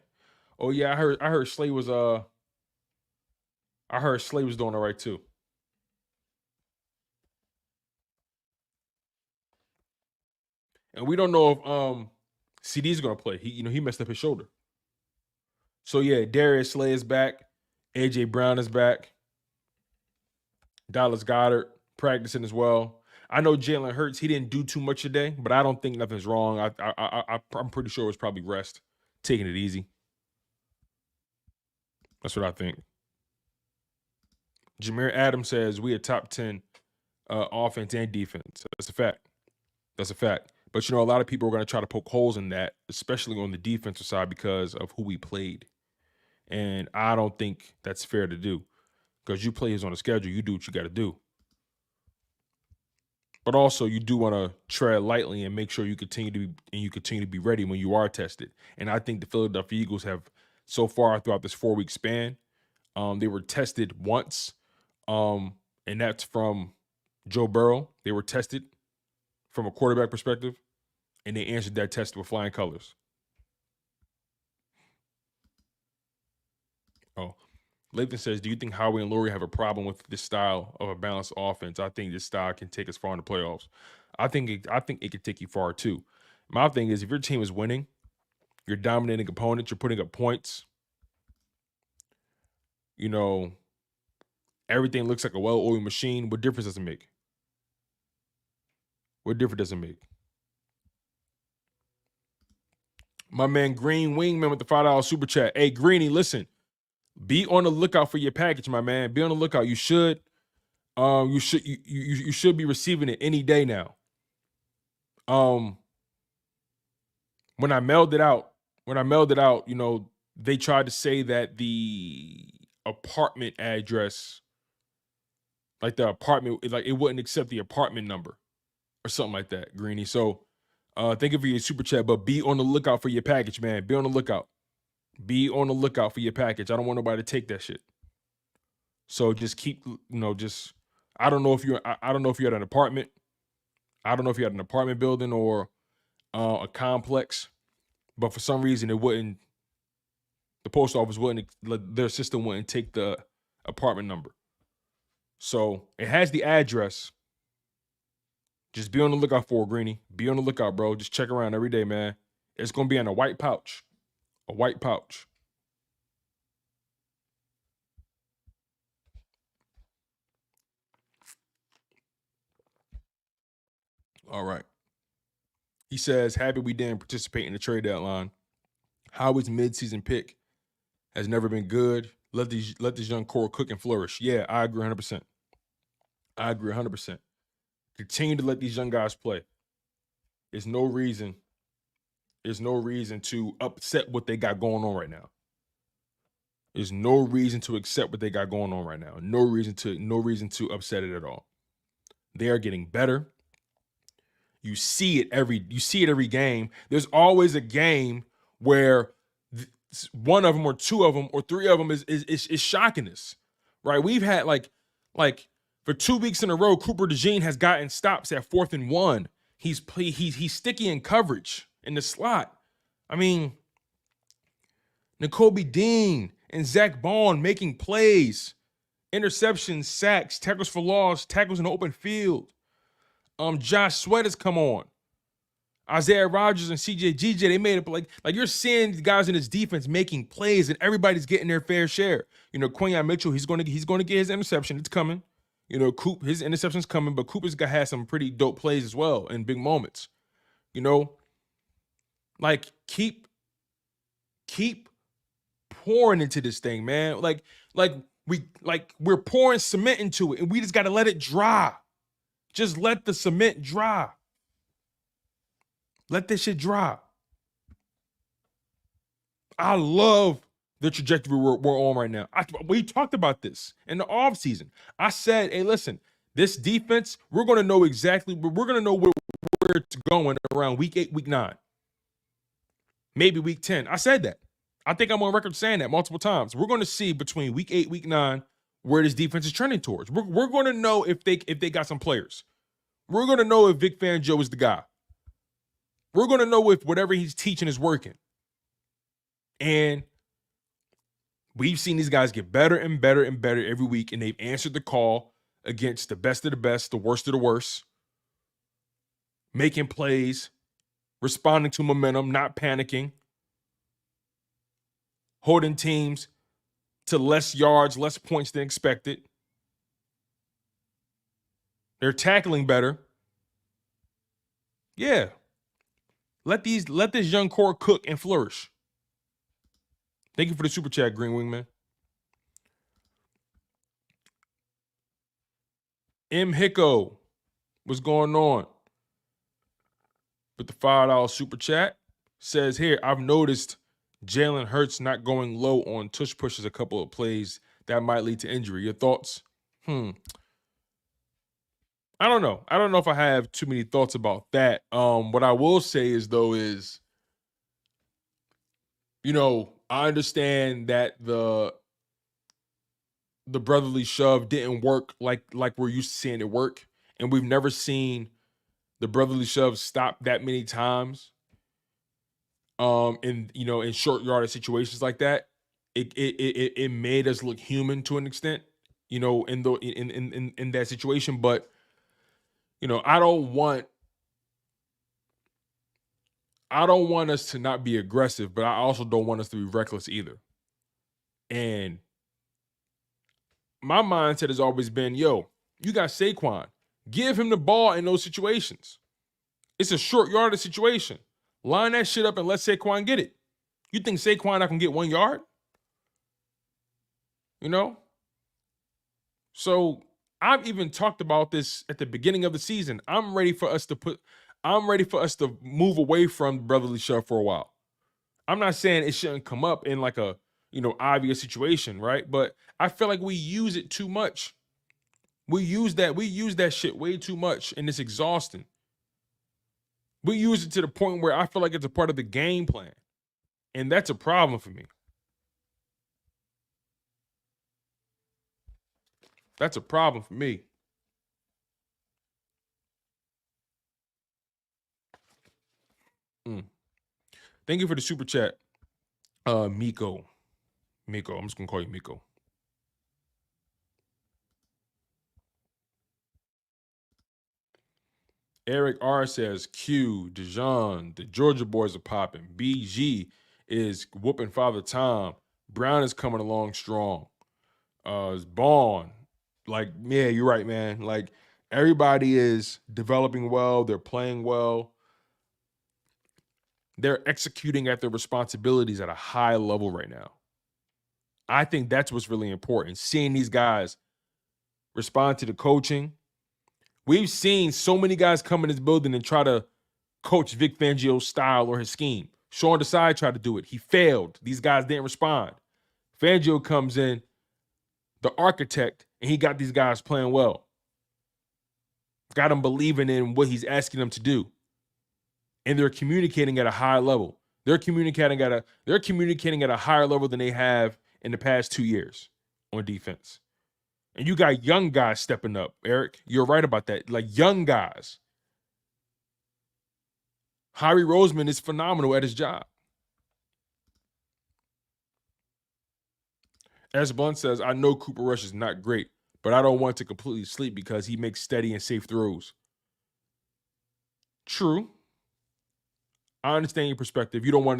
Oh yeah, I heard Slay was doing it right too. And we don't know if CD's gonna play. He messed up his shoulder. So yeah, Darius Slay is back. AJ Brown is back. Dallas Goedert practicing as well. I know Jalen Hurts. He didn't do too much today, but I don't think nothing's wrong. I'm pretty sure it was probably rest, taking it easy. That's what I think. Jameer Adams says we a top 10 offense and defense. That's a fact. That's a fact. But a lot of people are going to try to poke holes in that, especially on the defensive side because of who we played. And I don't think that's fair to do because you play on a schedule. You do what you got to do. But also, you do want to tread lightly and make sure you continue to be ready when you are tested. And I think the Philadelphia Eagles have so far throughout this 4-week span, they were tested once, and that's from Joe Burrow. They were tested from a quarterback perspective, and they answered that test with flying colors. Oh, Lathan says, do you think Howie and Lurie have a problem with this style of a balanced offense? I think this style can take us far in the playoffs. I think it can take you far too. My thing is, if your team is winning, you're dominating opponents, you're putting up points, everything looks like a well-oiled machine, what difference does it make? What difference does it make? My man Green Wingman with the $5 super chat. Hey, Greeny, listen. Be on the lookout for your package, my man. Be on the lookout. You should be receiving it any day now. When I mailed it out, they tried to say that the apartment address, like the apartment, like it wouldn't accept the apartment number or something like that, Greeny. So thank you for your super chat, but be on the lookout for your package, man. Be on the lookout. Be on the lookout for your package. I don't want nobody to take that shit. So just keep, I don't know if you're at an apartment. I don't know if you're at an apartment building or a complex, but for some reason the post office their system wouldn't take the apartment number. So it has the address. Just be on the lookout for it, Greeny. Be on the lookout, bro. Just check around every day, man. It's going to be in a white pouch. A white pouch. All right. He says, happy we didn't participate in the trade deadline. Howard's midseason pick has never been good. Let this young core cook and flourish. Yeah, I agree 100%. I agree 100%. Continue to let these young guys play. There's no reason to upset what they got going on right now. There's no reason to accept what they got going on right now. No reason to upset it at all. They are getting better. You see it every game. There's always a game where one of them or two of them or three of them is shocking us, right? We've had like for 2 weeks in a row, Cooper DeJean has gotten stops at 4th and 1. He's sticky in coverage in the slot. I mean, Nakobe Dean and Zach Bond making plays, interceptions, sacks, tackles for loss, tackles in the open field. Josh Sweat has come on. Isaiah Rodgers and CJ they made it like you're seeing guys in his defense making plays and everybody's getting their fair share. Quinyon Mitchell, he's going to get his interception. It's coming. Coop, his interception's coming, but Cooper's had some pretty dope plays as well in big moments. Keep pouring into this thing, man. We're pouring cement into it, and we just got to let it dry. Just let the cement dry. Let this shit dry. I love the trajectory we're on right now. We talked about this in the offseason. I said, hey, listen, this defense, we're going to know exactly, we're going to know where it's going around week 8, week 9. maybe week 10. I said that. I think I'm on record saying that multiple times. We're going to see between week 8, week 9, where this defense is trending towards. We're going to know if they got some players. We're going to know if Vic Fangio is the guy. We're going to know if whatever he's teaching is working. And we've seen these guys get better and better and better every week, and they've answered the call against the best of the best, the worst of the worst, making plays, responding to momentum, not panicking, holding teams to less yards, less points than expected. They're tackling better. Yeah. Let this young core cook and flourish. Thank you for the super chat, Green Wingman. M. Hicko, what's going on? With the $5 super chat, says here, I've noticed Jalen Hurts not going low on tush pushes a couple of plays that might lead to injury. Your thoughts? I don't know. I don't know if I have too many thoughts about that. What I will say is, though, is, I understand that the brotherly shove didn't work like we're used to seeing it work. And we've never seen the brotherly shove stop that many times. In short yardage situations like that. It made us look human to an extent, in that situation. But I don't want us to not be aggressive, but I also don't want us to be reckless either. And my mindset has always been, you got Saquon. Give him the ball in those situations. It's a short yardage situation. Line that shit up and let Saquon get it. You think Saquon not gonna get 1 yard? So I've even talked about this at the beginning of the season. I'm ready for us to move away from brotherly shove for a while. I'm not saying it shouldn't come up in like a, obvious situation, right? But I feel like we use it too much. We use that shit way too much, and it's exhausting. We use it to the point where I feel like it's a part of the game plan. And that's a problem for me. That's a problem for me. Thank you for the super chat. Miko. I'm just going to call you Miko. Eric R says, Q, Dijon, the Georgia boys are popping. BG is whooping Father Tom. Brown is coming along strong. It's Bond. Like, yeah, you're right, man. Like, everybody is developing well. They're playing well. They're executing at their responsibilities at a high level right now. I think that's what's really important. Seeing these guys respond to the coaching. We've seen so many guys come in this building and try to coach Vic Fangio's style or his scheme. Sean Desai tried to do it. He failed. These guys didn't respond. Fangio comes in, the architect, and he got these guys playing well. Got them believing in what he's asking them to do. And they're communicating at a high level. They're communicating at a higher level than they have in the past 2 years on defense. And you got young guys stepping up, Eric. You're right about that. Like, young guys. Harry Roseman is phenomenal at his job. As Blunt says, I know Cooper Rush is not great, but I don't want to completely sleep because he makes steady and safe throws. True. I understand your perspective. You don't want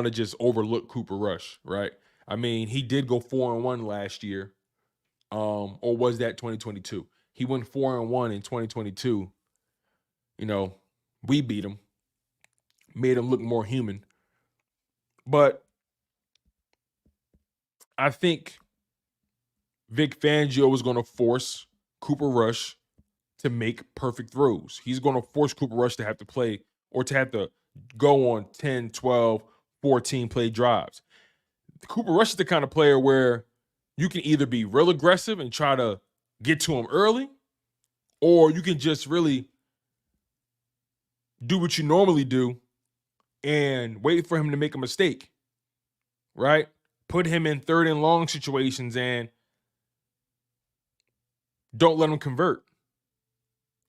to just overlook Cooper Rush, right? I mean, he did go 4-1 last year. Or was that 2022? He went 4-1 in 2022. We beat him. Made him look more human. But I think Vic Fangio was going to force Cooper Rush to make perfect throws. He's going to force Cooper Rush to have to play or to have to go on 10, 12, 14 play drives. Cooper Rush is the kind of player where you can either be real aggressive and try to get to him early, or you can just really do what you normally do and wait for him to make a mistake, right? Put him in 3rd and long situations and don't let him convert.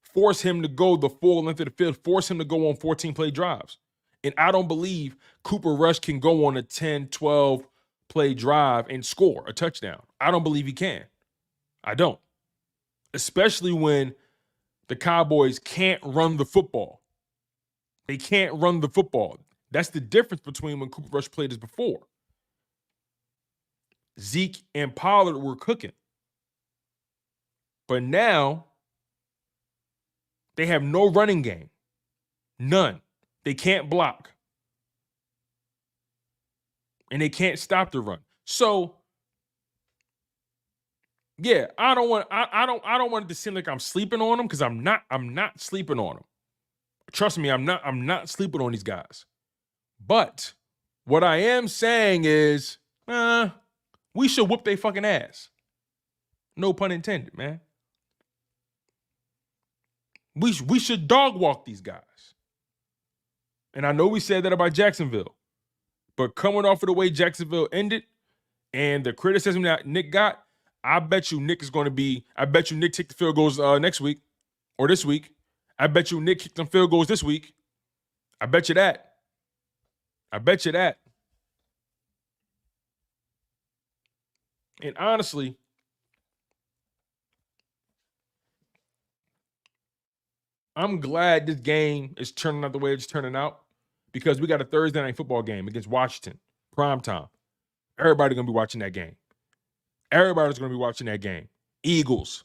Force him to go the full length of the field. Force him to go on 14-play drives. And I don't believe Cooper Rush can go on a 10, 12-play drive and score a touchdown. I don't believe he can. I don't. Especially when the Cowboys can't run the football. They can't run the football. That's the difference between when Cooper Rush played this before. Zeke and Pollard were cooking. But now, they have no running game. None. They can't block. And they can't stop the run. So, yeah, I don't want it to seem like I'm sleeping on them, because I'm not sleeping on them. Trust me, I'm not sleeping on these guys. But what I am saying is, we should whoop their fucking ass. No pun intended, man. We should dog walk these guys. And I know we said that about Jacksonville. But coming off of the way Jacksonville ended and the criticism that Nick got, I bet you Nick take the field goals next week or this week. I bet you Nick kicked some field goals this week. I bet you that. And honestly, I'm glad this game is turning out the way it's turning out, because we got a Thursday night football game against Washington, primetime. Everybody's going to be watching that game. Everybody's going to be watching that game. Eagles,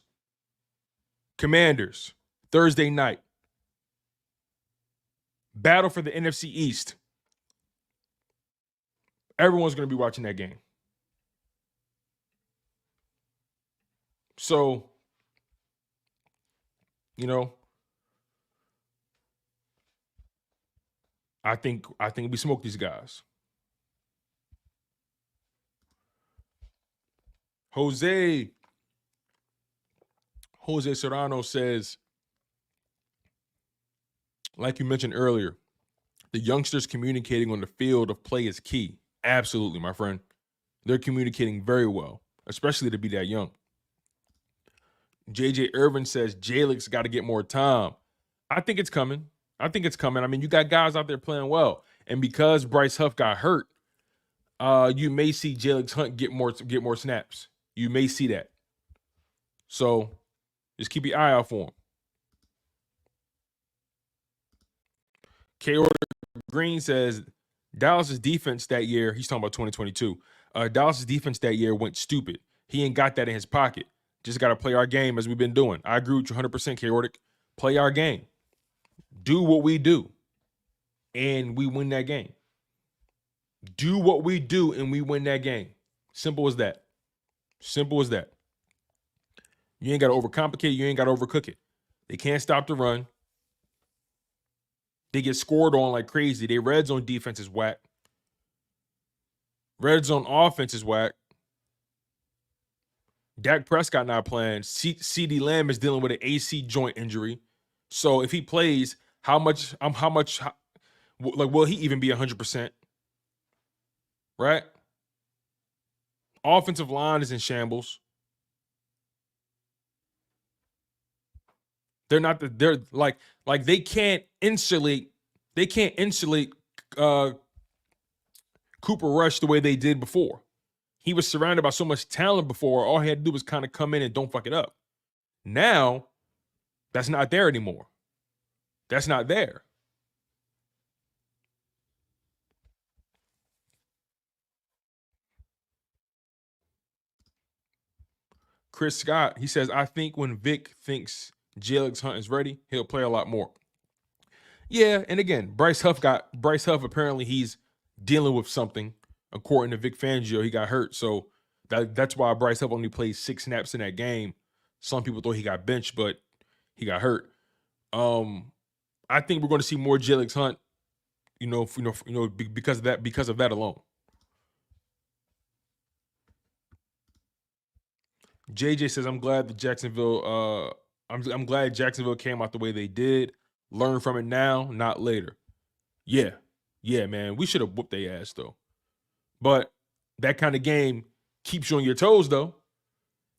Commanders, Thursday night. Battle for the NFC East. Everyone's going to be watching that game. So, I think we smoke these guys. Jose Serrano says, like you mentioned earlier, the youngsters communicating on the field of play is key. Absolutely, my friend. They're communicating very well, especially to be that young. JJ Irvin says Jalen's got to get more time. I think it's coming. I mean, you got guys out there playing well. And because Bryce Huff got hurt, you may see Jalen Hunt get more snaps. You may see that. So just keep your eye out for him. K. Green says Dallas's defense that year, he's talking about 2022. Dallas's defense that year went stupid. He ain't got that in his pocket. Just got to play our game as we've been doing. I agree with you 100%, Chaotic. Play our game. Do what we do, and we win that game. Do what we do, and we win that game. Simple as that. You ain't got to overcomplicate it. You ain't got to overcook it. They can't stop the run. They get scored on like crazy. Their red zone defense is whack. Red zone offense is whack. Dak Prescott not playing. CeeDee Lamb is dealing with an AC joint injury. So if he plays, will he even be 100%? Right? Offensive line is in shambles. They're they can't insulate Cooper Rush the way they did before. He was surrounded by so much talent before. All he had to do was kind of come in and don't fuck it up. Now, that's not there anymore. That's not there. Chris Scott, he says, I think when Vic thinks Jalen Hunt is ready, he'll play a lot more. Yeah, and again, Bryce Huff, apparently he's dealing with something. According to Vic Fangio, he got hurt. So that's why Bryce Huff only played 6 snaps in that game. Some people thought he got benched, but he got hurt. I think we're going to see more Jalen Hunt, because of that alone. JJ says, I'm glad Jacksonville came out the way they did. Learn from it now, not later. Yeah, Yeah, man, we should have whooped their ass though. But that kind of game keeps you on your toes, though.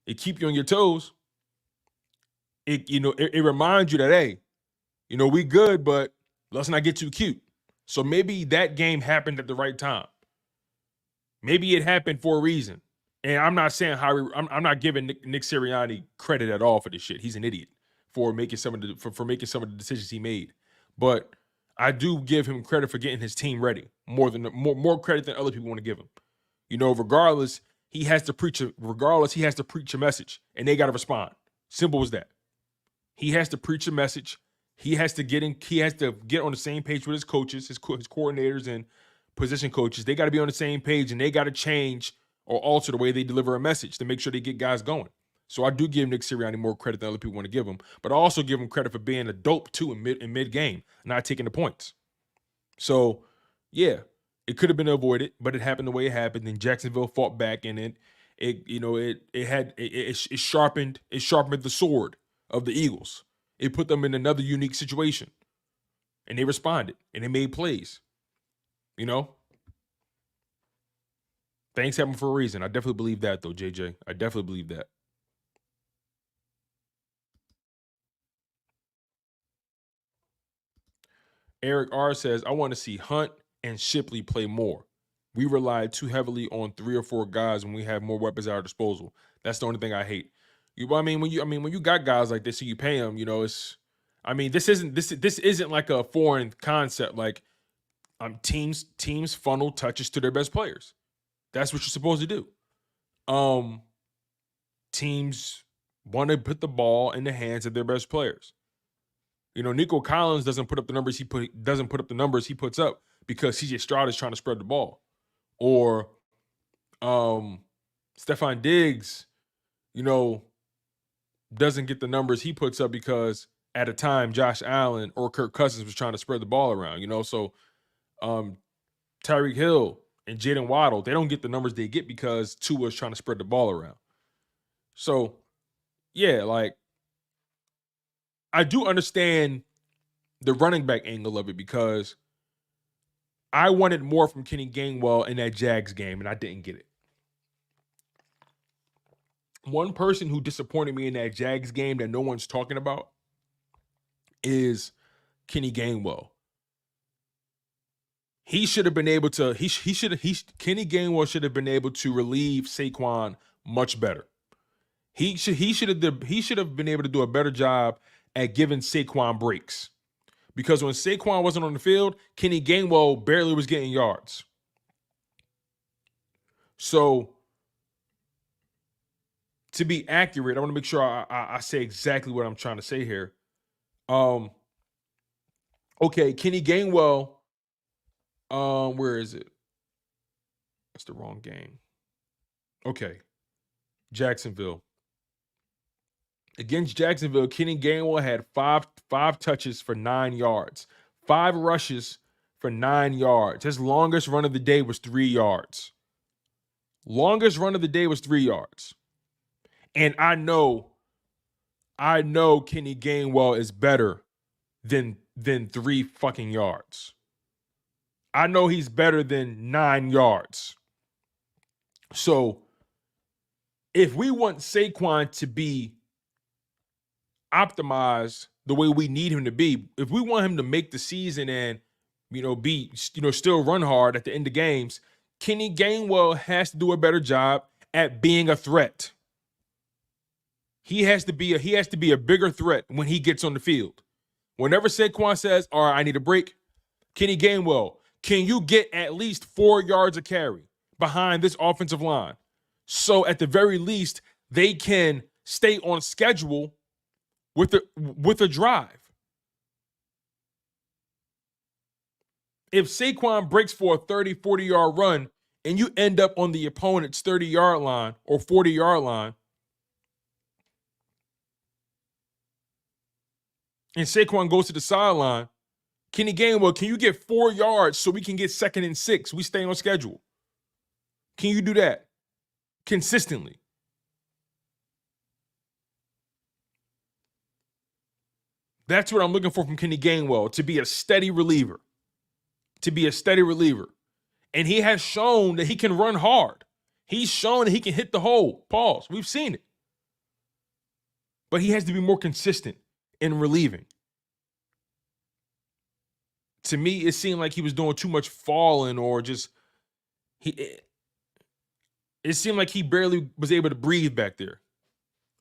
It keeps you on your toes. It reminds you that, hey, we good, but let's not get too cute. So maybe that game happened at the right time. Maybe it happened for a reason. And I'm not saying I'm not giving Nick Sirianni credit at all for this shit. He's an idiot for making some of the decisions he made. But I do give him credit for getting his team ready. More credit than other people want to give him. Regardless, he has to preach a message, and they got to respond. Simple as that. He has to preach a message. He has to get on the same page with his coaches, his coordinators and position coaches. They got to be on the same page, and they got to change or alter the way they deliver a message to make sure they get guys going. So I do give Nick Sirianni more credit than other people want to give him, but I also give him credit for being a dope too in mid game, not taking the points. So yeah, it could have been avoided, but it happened the way it happened. And Jacksonville fought back, and it sharpened the sword of the Eagles. It put them in another unique situation, and they responded and they made plays. Things happen for a reason. I definitely believe that, though, JJ. I definitely believe that. Eric R says, I want to see Hunt and Shipley play more. We rely too heavily on 3 or 4 guys when we have more weapons at our disposal. That's the only thing I hate. When you got guys like this and you pay them, this isn't like a foreign concept. Like, teams funnel touches to their best players. That's what you're supposed to do. Teams want to put the ball in the hands of their best players. Nico Collins doesn't put up the numbers he puts up because CJ Stroud is trying to spread the ball, or Stephon Diggs, doesn't get the numbers he puts up because at a time Josh Allen or Kirk Cousins was trying to spread the ball around. So Tyreek Hill and Jalen Waddle, they don't get the numbers they get because Tua is trying to spread the ball around. So yeah, like, I do understand the running back angle of it because I wanted more from Kenny Gainwell in that Jags game, and I didn't get it. One person who disappointed me in that Jags game that no one's talking about is Kenny Gainwell. He should have been able to. Kenny Gainwell should have been able to relieve Saquon much better. He should have been able to do a better job at giving Saquon breaks. Because when Saquon wasn't on the field, Kenny Gainwell barely was getting yards. So, to be accurate, I want to make sure I say exactly what I'm trying to say here. Okay, Kenny Gainwell, where is it? That's the wrong game. Okay, Jacksonville. Against Jacksonville, Kenny Gainwell had five touches for 9 yards, 5 rushes for 9 yards. His longest run of the day was 3 yards. Longest run of the day was 3 yards. And I know Kenny Gainwell is better than 3 fucking yards. I know he's better than 9 yards. So if we want Saquon to be optimized the way we need him to be, if we want him to make the season and still run hard at the end of games, Kenny Gainwell has to do a better job at being a threat. He has to be a bigger threat when he gets on the field. Whenever Saquon says, "All right, I need a break," Kenny Gainwell, can you get at least 4 yards of carry behind this offensive line? So at the very least, they can stay on schedule with a drive. If Saquon breaks for a 30, 40-yard run and you end up on the opponent's 30-yard line or 40-yard line, and Saquon goes to the sideline, Kenny Gainwell, can you get 4 yards so we can get 2nd and 6? We stay on schedule. Can you do that consistently? That's what I'm looking for from Kenny Gainwell, to be a steady reliever. to be a steady reliever. And he has shown that he can run hard. He's shown that he can hit the hole. Pause. We've seen it. But he has to be more consistent in relieving. To me, it seemed like he was doing too much falling, or just it seemed like he barely was able to breathe back there.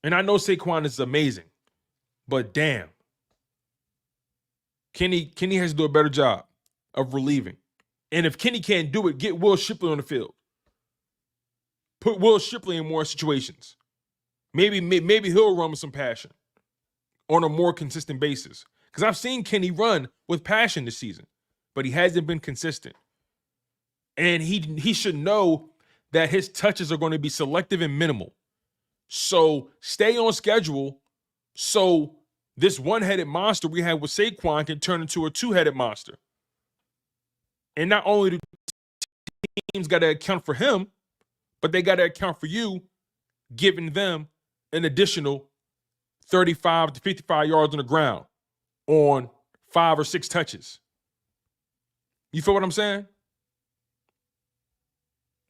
And I know Saquon is amazing, but damn. Kenny has to do a better job of relieving. And if Kenny can't do it, get Will Shipley on the field. Put Will Shipley in more situations. Maybe he'll run with some passion on a more consistent basis. Because I've seen Kenny run with passion this season, but he hasn't been consistent. And he should know that his touches are going to be selective and minimal. So stay on schedule so this one-headed monster we have with Saquon can turn into a two-headed monster. And not only do teams got to account for him, but they got to account for you, giving them an additional 35 to 55 yards on the ground on 5 or 6 touches. You feel what I'm saying?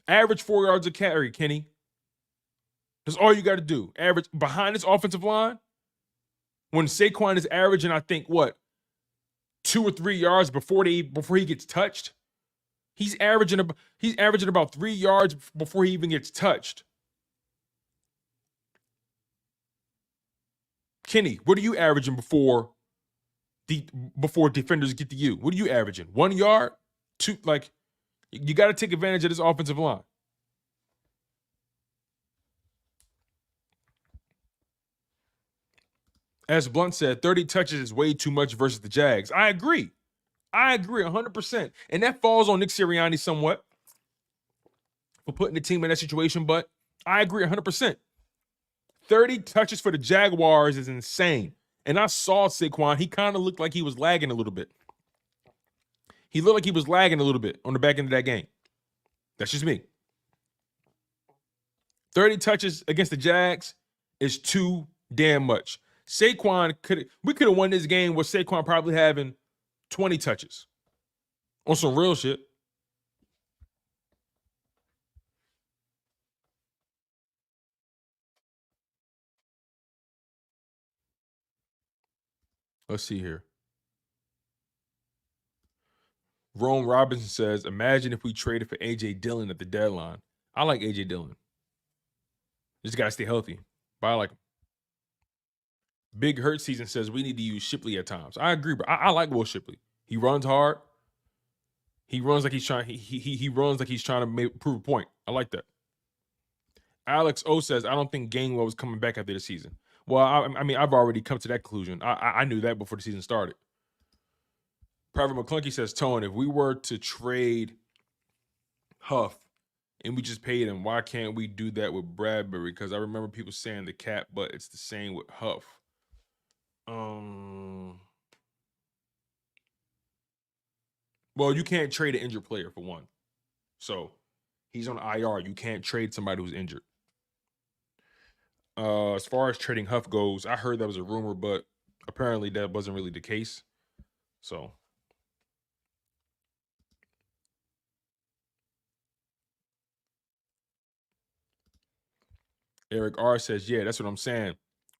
Average 4 yards a carry, Kenny. That's all you got to do. Average behind this offensive line. When Saquon is averaging, I think, 2 or 3 yards before he gets touched. He's averaging about 3 yards before he even gets touched. Kenny, what are you averaging before defenders get to you? What are you averaging? 1 yard? 2? You got to take advantage of this offensive line. As Blunt said, 30 touches is way too much versus the Jags. I agree 100%. And that falls on Nick Sirianni somewhat for putting the team in that situation, but I agree 100%. 30 touches for the Jaguars is insane. And I saw Saquon. He kind of looked like he was lagging a little bit. He looked like he was lagging a little bit on the back end of that game. That's just me. 30 touches against the Jags is too damn much. We could have won this game with Saquon probably having 20 touches on some real shit. Let's see here. Rome Robinson says, imagine if we traded for A.J. Dillon at the deadline. I like A.J. Dillon. Just got to stay healthy. But I like him. Big Hurt Season says we need to use Shipley at times. I agree, but I like Will Shipley. He runs hard. He runs like he's trying. He runs like he's trying to prove a point. I like that. Alex O says I don't think Gainwell was coming back after the season. Well, I mean, I've already come to that conclusion. I knew that before the season started. Private McClunky says, Tone, if we were to trade Huff and we just paid him, why can't we do that with Bradbury? Because I remember people saying the cap, but it's the same with Huff. Well, you can't trade an injured player for one. So he's on IR. You can't trade somebody who's injured. As far as trading Huff goes, I heard that was a rumor, but apparently that wasn't really the case. So Eric R says, yeah, that's what I'm saying.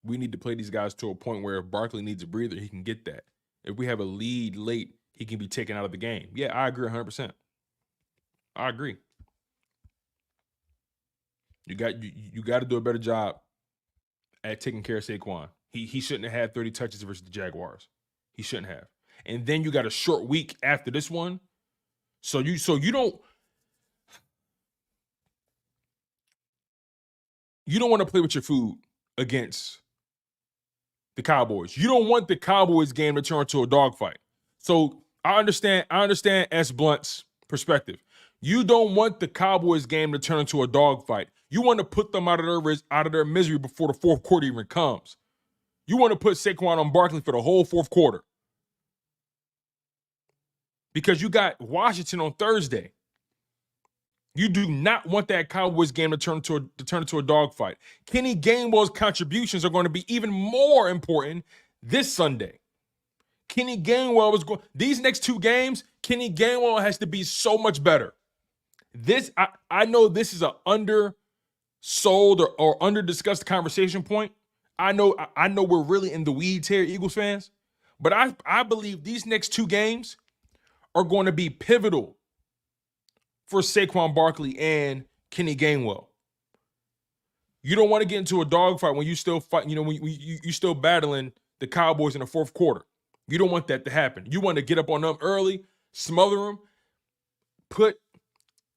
We need to play these guys to a point where if Barkley needs a breather, he can get that. If we have a lead late, he can be taken out of the game. Yeah, I agree 100%. I agree. You got to do a better job at taking care of Saquon. He shouldn't have had 30 touches versus the Jaguars. He shouldn't have. And then you got a short week after this one. So you don't want to play with your food against the Cowboys. You don't want the Cowboys game to turn into a dogfight. So I understand S. Blunt's perspective. You don't want the Cowboys game to turn into a dogfight. You want to put them out of their misery before the fourth quarter even comes. You want to put Saquon on Barkley for the whole fourth quarter. Because you got Washington on Thursday. You do not want that Cowboys game to turn into a dogfight. Kenny Gainwell's contributions are going to be even more important this Sunday. Kenny Gainwell was going. These next 2 games, Kenny Gainwell has to be so much better. This I know this is a undersold or under discussed conversation point. I know we're really in the weeds here, Eagles fans, but I believe these next 2 games are going to be pivotal for Saquon Barkley and Kenny Gainwell. You don't want to get into a dogfight when you still fight, when you still battling the Cowboys in the 4th quarter. You don't want that to happen. You want to get up on them early, smother them, put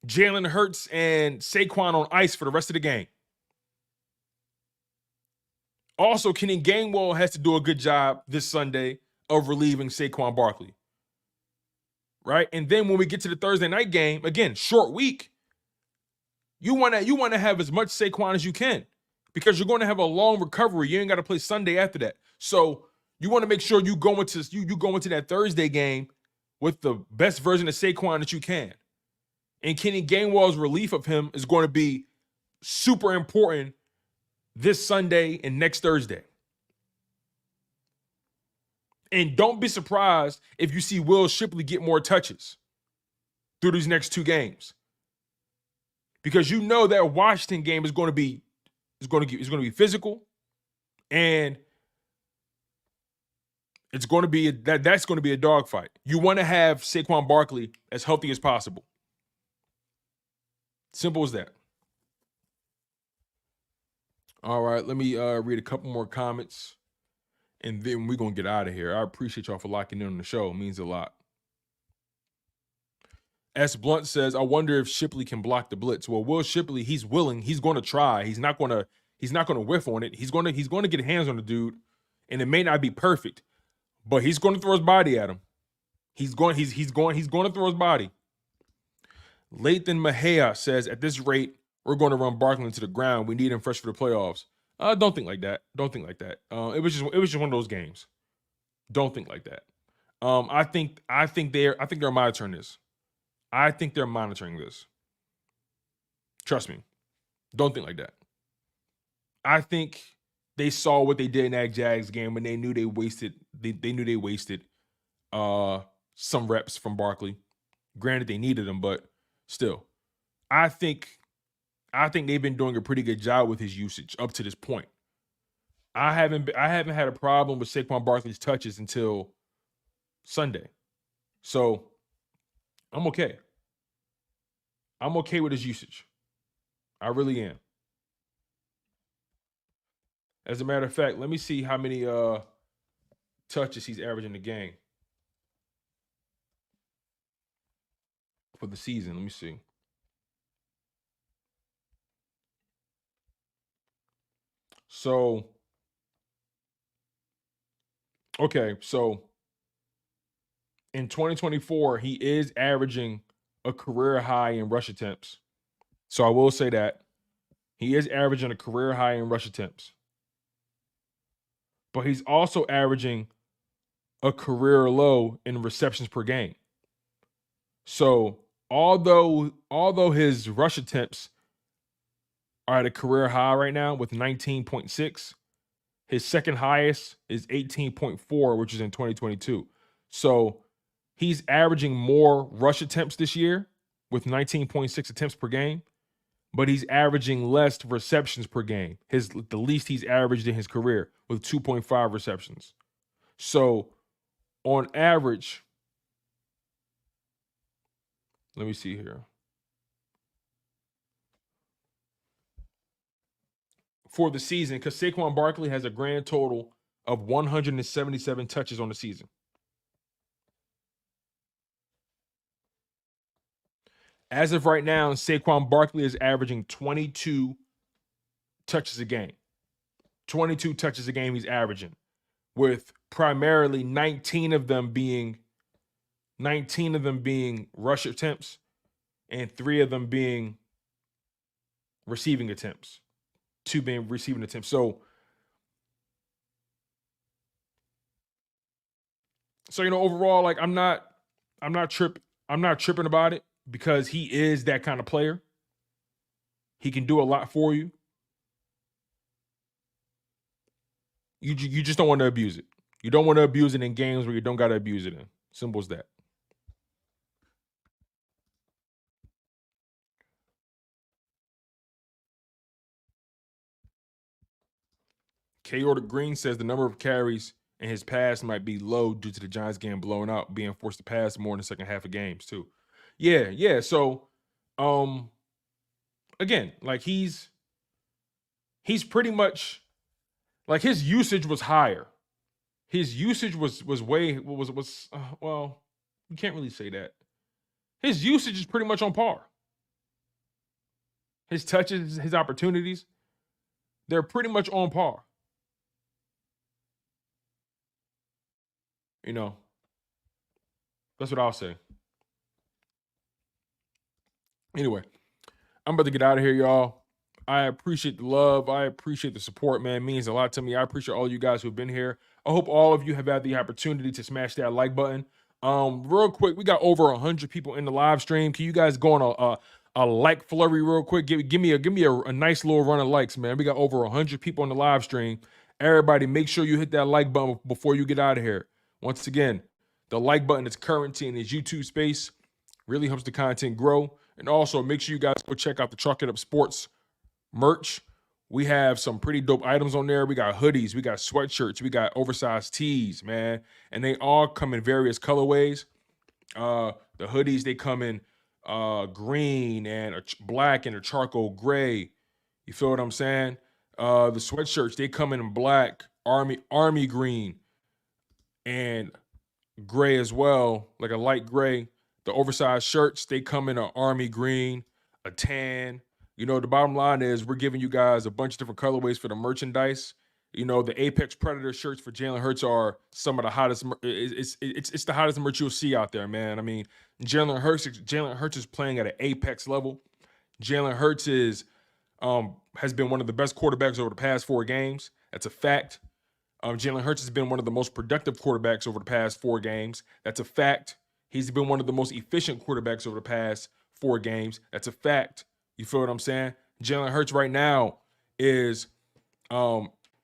Jalen Hurts and Saquon on ice for the rest of the game. Also, Kenny Gainwell has to do a good job this Sunday of relieving Saquon Barkley. Right? And then when we get to the Thursday night game, again, short week, you want to have as much Saquon as you can because you're going to have a long recovery. You ain't got to play Sunday after that. So you want to make sure you go into that Thursday game with the best version of Saquon that you can. And Kenny Gainwell's relief of him is going to be super important this Sunday and next Thursday. And don't be surprised if you see Will Shipley get more touches through these next 2 games. Because you know that Washington game is going to be physical, and it's going to be that's going to be a dogfight. You want to have Saquon Barkley as healthy as possible. Simple as that. All right, let me read a couple more comments, and then we're going to get out of here. I appreciate y'all for locking in on the show. It means a lot. S. Blunt says, I wonder if Shipley can block the blitz. Well, Will Shipley, he's willing. He's going to try. He's not going to whiff on it. He's going to get hands on the dude, and it may not be perfect, but he's going to throw his body at him. He's going to throw his body. Lathan Mahea says, at this rate, we're going to run Barkley into the ground. We need him fresh for the playoffs. Don't think like that. It was just one of those games. Don't think like that. I think they're monitoring this. I think they're monitoring this. Trust me. Don't think like that. I think they saw what they did in that Jags game and they knew they wasted some reps from Barkley. Granted, they needed them, but still. I think they've been doing a pretty good job with his usage up to this point. I haven't had a problem with Saquon Barkley's touches until Sunday. So I'm okay. I'm okay with his usage. I really am. As a matter of fact, let me see how many touches he's averaging a game for the season. Let me see. So, okay, so in 2024, he is averaging a career high in rush attempts. So I will say that. He is averaging a career high in rush attempts. But he's also averaging a career low in receptions per game. So although his rush attempts are at a career high right now with 19.6, his second highest is 18.4, which is in 2022. So he's averaging more rush attempts this year with 19.6 attempts per game, but he's averaging less receptions per game. The least he's averaged in his career with 2.5 receptions. So on average, let me see here. For the season, because Saquon Barkley has a grand total of 177 touches on the season. As of right now, Saquon Barkley is averaging 22 touches a game. 22 touches a game he's averaging, with primarily 19 of them being rush attempts and 3 of them being receiving attempts. 2 being receiving attempts. So overall, like I'm not tripping about it because he is that kind of player. He can do a lot for you. You just don't want to abuse it. You don't want to abuse it in games where you don't got to abuse it in. Simple as that. K.O. the Green says the number of carries in his pass might be low due to the Giants getting blown out, being forced to pass more in the second half of games too. Yeah. So, again, like he's pretty much like his usage was higher. His usage was well, you can't really say that. His usage is pretty much on par. His touches, his opportunities, they're pretty much on par. You know, that's what I'll say. Anyway, I'm about to get out of here, y'all. I appreciate the love. I appreciate the support, man. It means a lot to me. I appreciate all you guys who've been here. I hope all of you have had the opportunity to smash that like button. Real quick, we got over 100 people in the live stream. Can you guys go on a like flurry real quick? Give me a nice little run of likes, man. We got over 100 people on the live stream. Everybody, make sure you hit that like button before you get out of here. Once again, the like button is currency in this YouTube space. Really helps the content grow. And also, make sure you guys go check out the Chalk It Up Sports merch. We have some pretty dope items on there. We got hoodies, we got sweatshirts, we got oversized tees, man. And they all come in various colorways. The hoodies, they come in green and a black and a charcoal gray. You feel what I'm saying? The sweatshirts, they come in black, army green, and gray as well, like a light gray. The oversized shirts, they come in an army green, a tan. You know, the bottom line is we're giving you guys a bunch of different colorways for the merchandise. You know, the Apex Predator shirts for Jalen Hurts are some of the hottest. It's the hottest merch you'll see out there, man. I mean, Jalen Hurts is playing at an apex level. Jalen Hurts has been one of the best quarterbacks over the past 4 games. That's a fact. Jalen Hurts has been one of the most productive quarterbacks over the past 4 games. That's a fact. He's been one of the most efficient quarterbacks over the past 4 games. That's a fact. You feel what I'm saying? Jalen Hurts right now is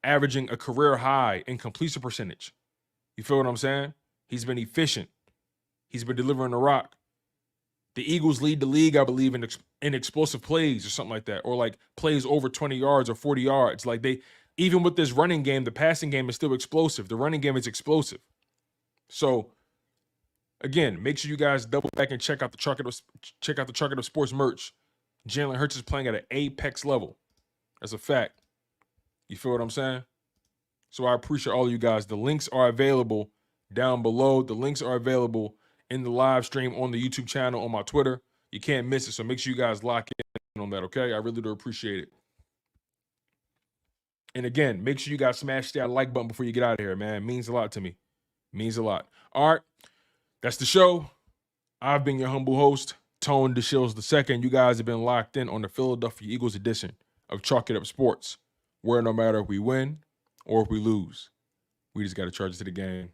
averaging a career high in completion percentage. You feel what I'm saying? He's been efficient. He's been delivering the rock. The Eagles lead the league, I believe, in explosive plays or something like that, or like plays over 20 yards or 40 yards. Like even with this running game, the passing game is still explosive. The running game is explosive. So, again, make sure you guys double back and check out the Chalk It Up Sports merch. Jalen Hurts is playing at an apex level. That's a fact. You feel what I'm saying? So I appreciate all of you guys. The links are available down below. The links are available in the live stream on the YouTube channel, on my Twitter. You can't miss it. So make sure you guys lock in on that, okay? I really do appreciate it. And again, make sure you guys smash that like button before you get out of here, man. It means a lot to me. It means a lot. All right. That's the show. I've been your humble host, Tone DeShields II. You guys have been locked in on the Philadelphia Eagles edition of Chalk It Up Sports, where no matter if we win or if we lose, we just got to charge it to the game.